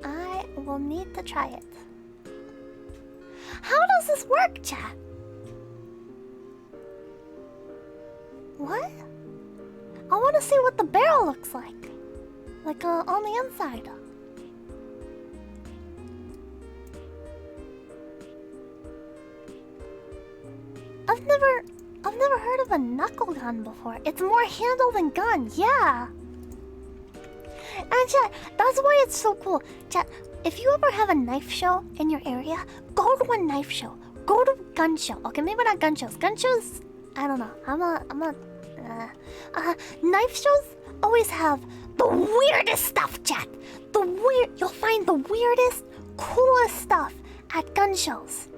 I will need to try it. How does this work, chat? What? I want to see what the barrel looks like. Like on the inside. I've never heard of a knuckle gun before. It's more handle than gun, yeah. And chat, that's why it's so cool. Chat, if you ever have a knife show in your area, go to a knife show. Go to a gun show. Okay, maybe not gun shows. Gun shows, I don't know. Knife shows always have the weirdest stuff, chat. You'll find the weirdest, coolest stuff at gun shows.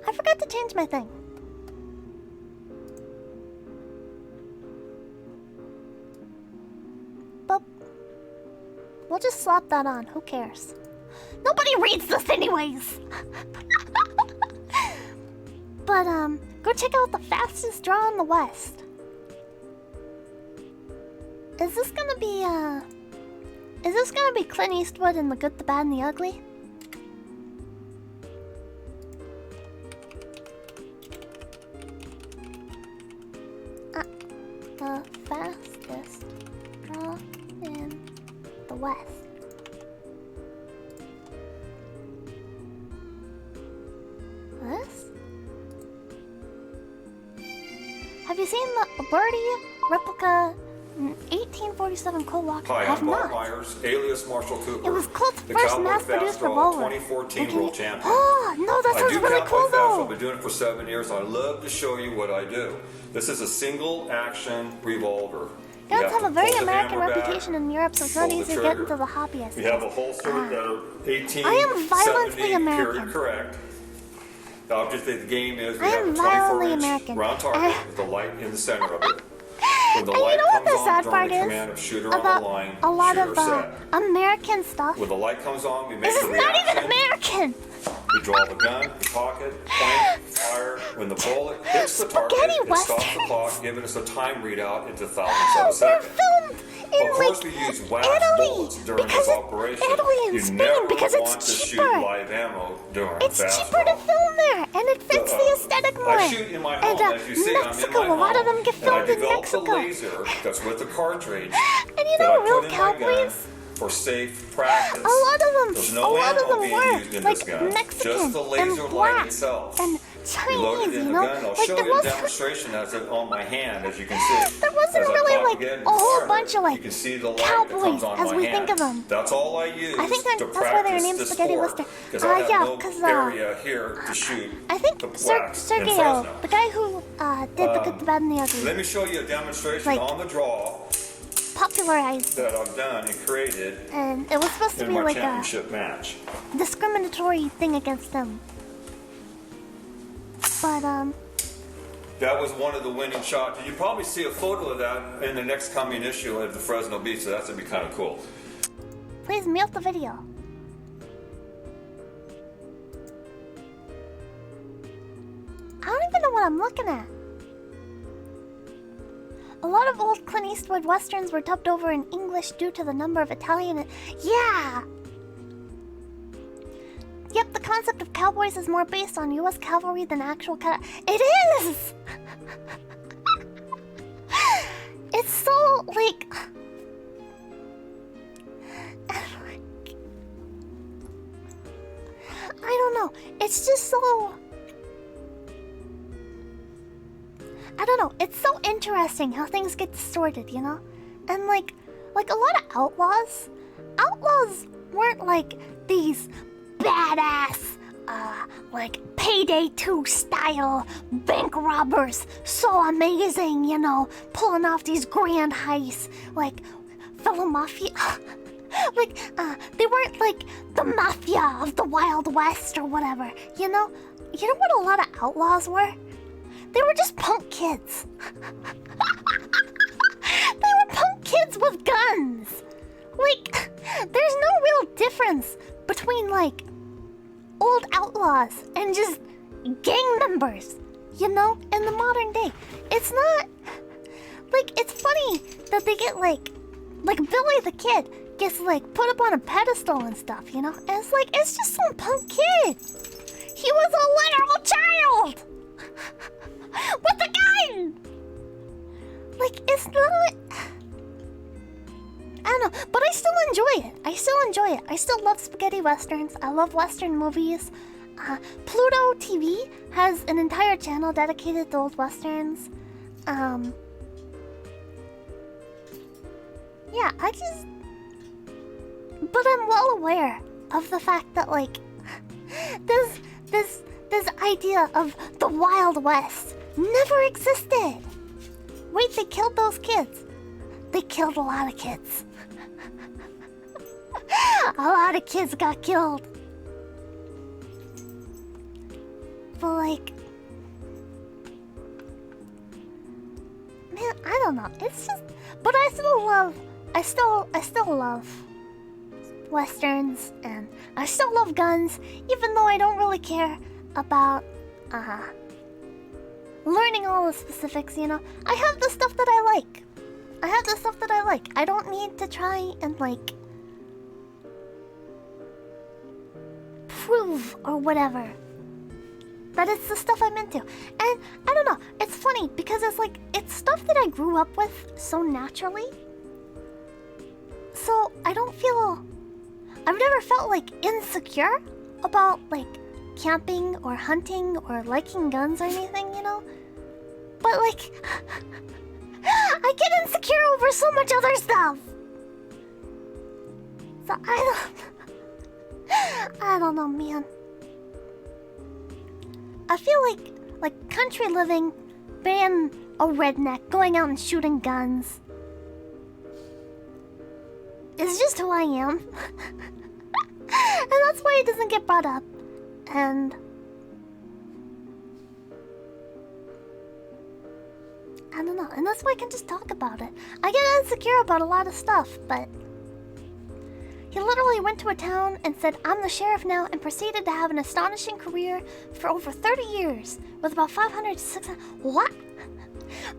I forgot to change my thing. But we'll just slap that on. Who cares? Nobody reads this anyways. But go check out the fastest draw in the West. Is this gonna be Clint Eastwood in The Good, the Bad, and the Ugly? The fastest draw in the West. This? Have you seen the Birdie replica 1847 Colt Walker? Hi, I have I'm Bob not. Myers, alias Marshall Cooper. It was Colt's the first Cowboy mass-produced Fastball revolver. 2014 world champion. Oh, no, that sounds really cool Fastball. though. I've been doing it for 7 years. I love to show you what I do. This is a single-action revolver. Guns have a very pull the American hammer back, reputation in Europe, so it's not pull the easy to get trigger. into the hobby. I We have a holster that are 1870 I am violently American. period correct. The object of the game is we I have am a violently 24-inch American. round target with the light in the center of it. When the And light you know what comes the sad on, part drawing the is command of shooter on about the line, a lot shooter of set. American stuff? When the light comes on, we make This the is not reaction. even American. We draw the gun, the pocket, point, fire. When the bullet hits the target, Spaghetti it stops the westerns. clock, giving us a time readout into thousandths of a second. Filmed in Of course, like we use wax Italy bullets during because this it's operation. Italy and You Spain never because want it's to shoot cheaper. live ammo during It's fastball. cheaper to film there, and it fits the aesthetic more. I shoot in my home, and as you see. Mexico, I'm in my a lot of home, them get and I filmed in developed Mexico. a laser that's with a cartridge And you that know, I real put in my gun cowboys, for safe practice. a lot of them, There's a no lot of ammo them being were used in like this gun. Mexican Just the laser and light black itself. and We loaded Chinese, in you the know, gun. I'll like show there you a wasn't, demonstration that's on my hand, as you can see. there wasn't As I really pop like again, a whole fire, bunch of like you can see the light that cowboys comes on as my we hand. think of them. That's all I use I think to that's why they're practice named the Spaghetti sport, Western. because I have Yeah, no 'cause, area here to shoot. I think the wax in Sergio, Fresno. the guy who did The Good, the Bad, and the Ugly, Let me show you a demonstration Like- on the draw popularized it. that I've done and created And it was supposed to in be my like a championship match. discriminatory thing against them. But That was one of the winning shots. You probably see a photo of that in the next coming issue of the Fresno Beach, so that's gonna be kind of cool. please mute the video. I don't even know what I'm looking at. A lot of old Clint Eastwood westerns were dubbed over in English due to the number of Italian. Yeah! Yep, the concept of cowboys is more based on US cavalry than actual It is! It's so, like... I don't know. It's just so... I don't know. It's so interesting how things get distorted, you know? And like a lot of outlaws weren't like these badass, like Payday 2 style bank robbers, so amazing, you know, pulling off these grand heists, like fellow mafia. Like, they weren't like the mafia of the Wild West or whatever, you know? You know what a lot of outlaws were? They were just punk kids. They were punk kids with guns. Like, there's no real difference between, like, old outlaws and just gang members, you know, in the modern day. It's not... Like, it's funny that they get, like Billy the Kid gets, like, put up on a pedestal and stuff, you know? And it's like, it's just some punk kid. He was a literal child! With a gun! Like, it's not... I don't know, but I still enjoy it. I still love spaghetti westerns. I love western movies. Pluto TV has an entire channel dedicated to old westerns. Yeah, but I'm well aware of the fact that, like, this idea of the Wild West never existed. Wait, they killed those kids. They killed a lot of kids. A lot of kids got killed. But, like... Man, I don't know. It's just... But I still love westerns, and I still love guns, even though I don't really care about, learning all the specifics, you know? I have the stuff that I like. I don't need to try and, like, prove or whatever that it's the stuff I'm into. And I don't know, it's funny because it's like, it's stuff that I grew up with so naturally. So I don't feel... I've never felt, like, insecure about, like, camping or hunting or liking guns or anything, you know? But, like, I get insecure over so much other stuff. So I don't know, man. I feel like country living, being a redneck, going out and shooting guns, is just who I am. And that's why it doesn't get brought up. And I don't know. And that's why I can just talk about it. I get insecure about a lot of stuff, but he literally went to a town and said, "I'm the sheriff now," and proceeded to have an astonishing career for over 30 years with about 500 to 600... What?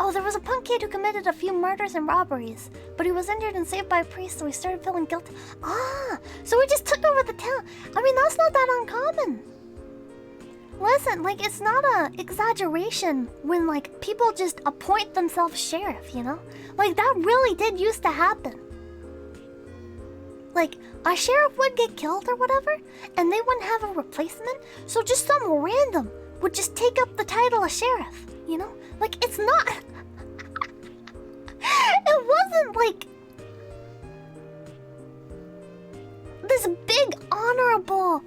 Oh, there was a punk kid who committed a few murders and robberies, but he was injured and saved by a priest, so he started feeling guilty. Ah, so he just took over the town. I mean, that's not that uncommon. Listen, like, it's not a exaggeration when, like, people just appoint themselves sheriff, you know? Like, that really did used to happen. Like, a sheriff would get killed or whatever, and they wouldn't have a replacement, so just some random would just take up the title of sheriff, you know? Like, it's not... It wasn't, like... this big, honorable,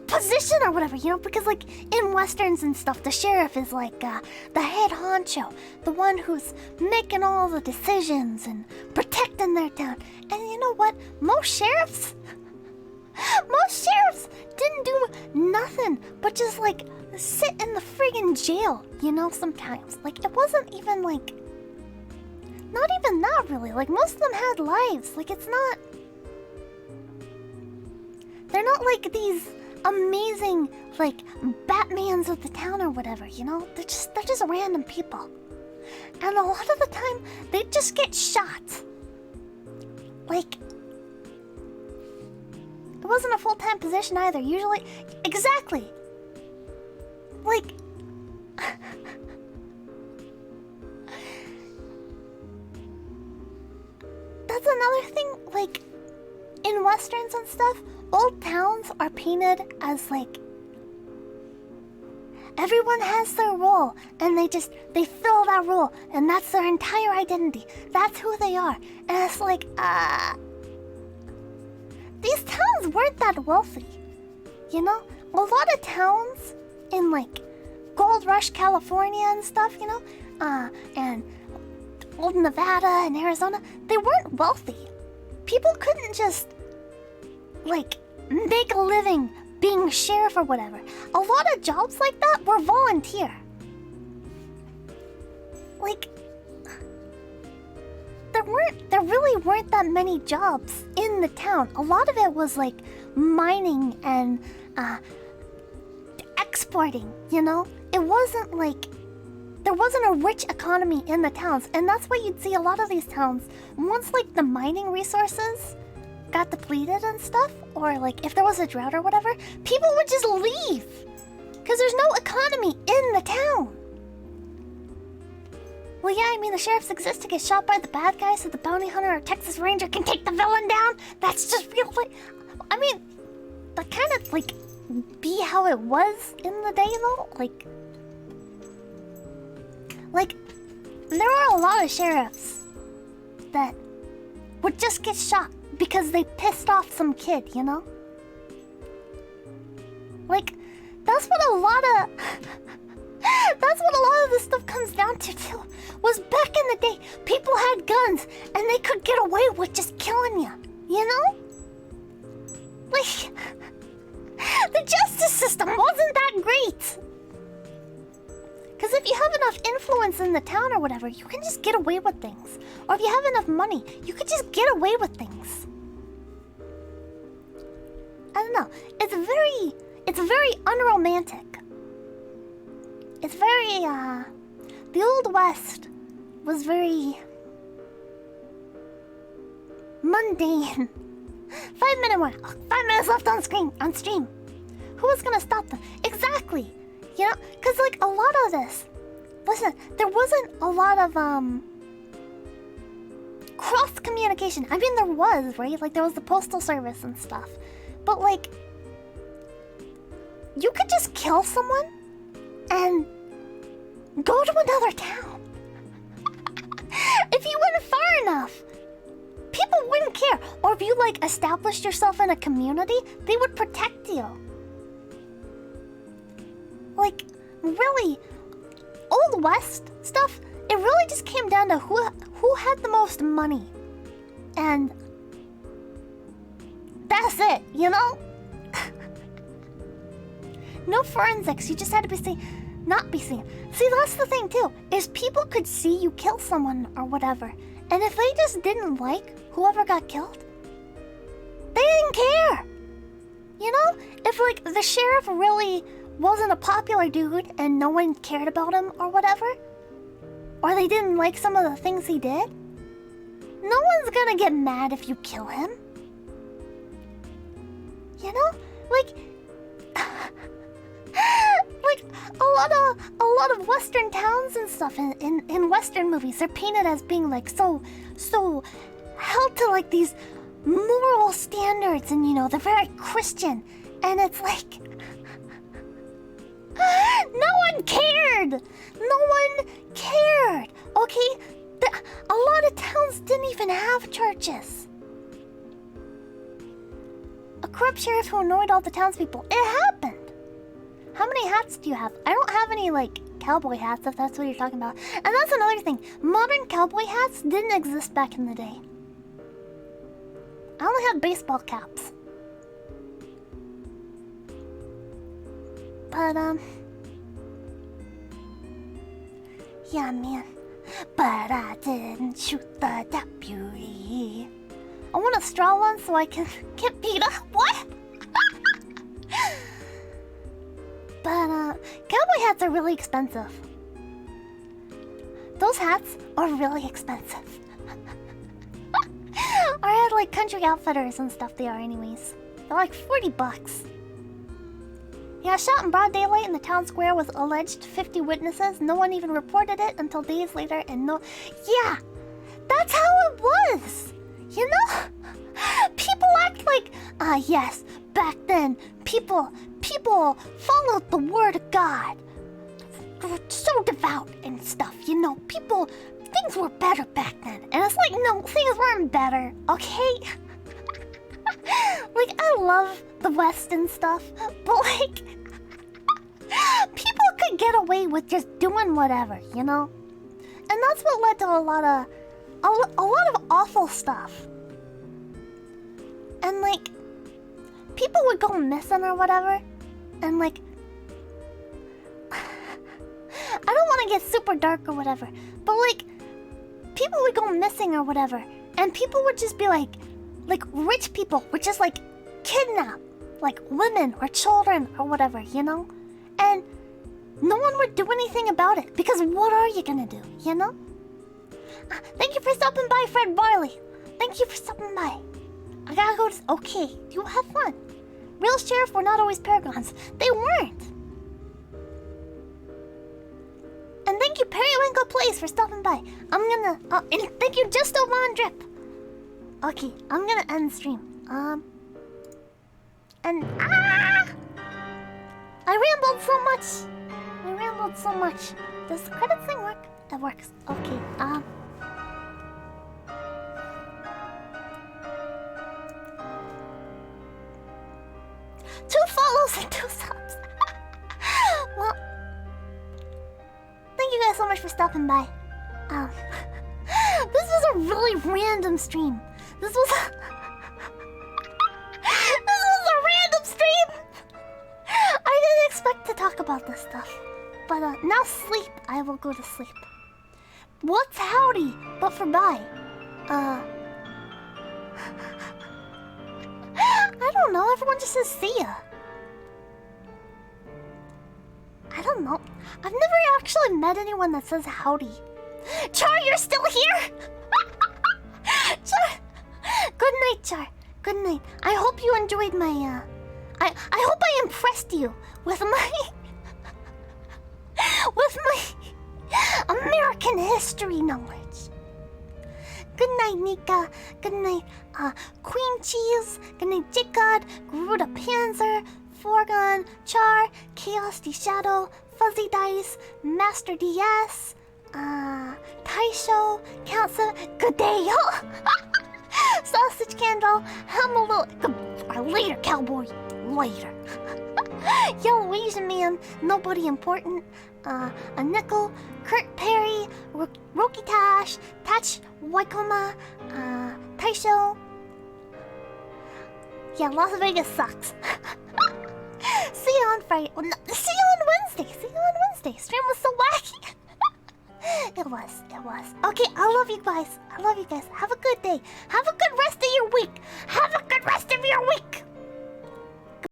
position or whatever, you know? Because, like, in westerns and stuff, the sheriff is, like, the head honcho. The one who's making all the decisions and protecting their town. And you know what? Most sheriffs didn't do nothing but just, like, sit in the friggin' jail, you know, sometimes. Like, it wasn't even, like... Not even that, really. Like, most of them had lives. Like, it's not... They're not, like, these amazing, like, Batmans of the town or whatever, you know? They're just random people. And a lot of the time, they just get shot. Like, it wasn't a full-time position either. Usually, exactly. Like, that's another thing. Like, in westerns and stuff, old towns are painted as like everyone has their role, and they fill that role, and that's their entire identity. That's who they are. And it's like, these towns weren't that wealthy. You know? A lot of towns in like Gold Rush, California and stuff, you know? And old Nevada and Arizona, they weren't wealthy. People couldn't just like make a living being sheriff or whatever. A lot of jobs like that were volunteer. Like, there really weren't that many jobs in the town. A lot of it was like mining and exporting, you know? It wasn't like there wasn't a rich economy in the towns, and that's why you'd see a lot of these towns, once like the mining resources got depleted and stuff, or like if there was a drought or whatever, people would just leave because there's no economy in the town. Well, yeah, I mean, the sheriffs exist to get shot by the bad guys so the bounty hunter or Texas Ranger can take the villain down. That's just real life. I mean, that kind of like be how it was in the day though. Like there were a lot of sheriffs that would just get shot because they pissed off some kid, you know? Like, that's what a lot of this stuff comes down to too. Was back in the day, people had guns and they could get away with just killing you, you know? Like, the justice system wasn't that great. Because if you have enough influence in the town or whatever, you can just get away with things. Or if you have enough money, you could just get away with things. I don't know. It's very unromantic. It's very, the Old West was very mundane. 5 minutes more. 5 minutes left on stream. Who was gonna stop them? Exactly. You know, because like a lot of this, listen, there wasn't a lot of cross communication. I mean, there was, right? Like there was the postal service and stuff, but like you could just kill someone and go to another town. If you went far enough, people wouldn't care. Or if you like established yourself in a community, they would protect you. Like, really, Old West stuff, it really just came down to who had the most money. And that's it, you know? No forensics, you just had to be seen, not be seen. See, that's the thing too, is people could see you kill someone or whatever. And if they just didn't like whoever got killed, they didn't care. You know? If like the sheriff really wasn't a popular dude and no one cared about him or whatever, or they didn't like some of the things he did, no one's gonna get mad if you kill him. You know? Like like a lot of Western towns and stuff in Western movies, they're painted as being like so held to like these moral standards, and you know, they're very Christian, and it's like no one cared. Okay? A lot of towns didn't even have churches. A corrupt sheriff who annoyed all the townspeople. It happened. How many hats do you have? I don't have any, like, cowboy hats, if that's what you're talking about. And that's another thing. Modern cowboy hats didn't exist back in the day. I only had baseball caps. But, yeah, man. But I didn't shoot the deputy. I want a straw one so I can get beat up. What? But, cowboy hats are really expensive. those hats are really expensive. Or at like Country Outfitters and stuff they are anyways. They're like $40. Yeah, shot in broad daylight in the town square with alleged 50 witnesses. No one even reported it until days later and no... Yeah! That's how it was! You know? People act like... yes, back then, people followed the word of God. They were so devout and stuff, you know? People... Things were better back then. And it's like, no, things weren't better, okay? Like, I love the West and stuff, but like... people could get away with just doing whatever, you know? And that's what led to a lot of awful stuff. And like, people would go missing or whatever, and like... I don't want to get super dark or whatever, but like, people would go missing or whatever, and people would just be like rich people would just like kidnap like women or children or whatever, you know? And no one would do anything about it, because what are you gonna do, you know? Thank you for stopping by, Fred Barley. Thank you for stopping by. I gotta go to... Okay, you have fun. Real sheriff were not always paragons. They weren't. And thank you, Periwinkle Place, for stopping by. I'm gonna... and thank you, Justo Von Drip. Okay, I'm gonna end the stream. And... I rambled so much. Does the credits thing work? It works. Okay, 2 follows and 2 subs. Well, thank you guys so much for stopping by. This was a really random stream. This was a random stream. I didn't expect to talk about this stuff. But now sleep. I will go to sleep. What's howdy but for bye? I don't know. Everyone just says see ya. I don't know. I've never actually met anyone that says howdy. Char, you're still here? Char. Good night, Char. Good night. I hope you enjoyed my I hope I impressed you with my American history knowledge. Good night, Nika. Good night, Queen Cheese. Good night, Jigod, Garuda Panzer, Forgon, Char, Chaos D Shadow, Fuzzy Dice, Master DS, Taisho, Council. Good day, yo. Sausage Candle, Hamelo. Later, cowboy. Later. Yellow Asian Man, Nobody Important, a Nickel, Kurt Perry, Roki Tash, Tatch Waikoma, Taisho. Yeah, Las Vegas sucks. See you on Friday. Oh, no, see you on Wednesday. Stream was so wacky. It was. Okay, I love you guys. Have a good day. Have a good rest of your week.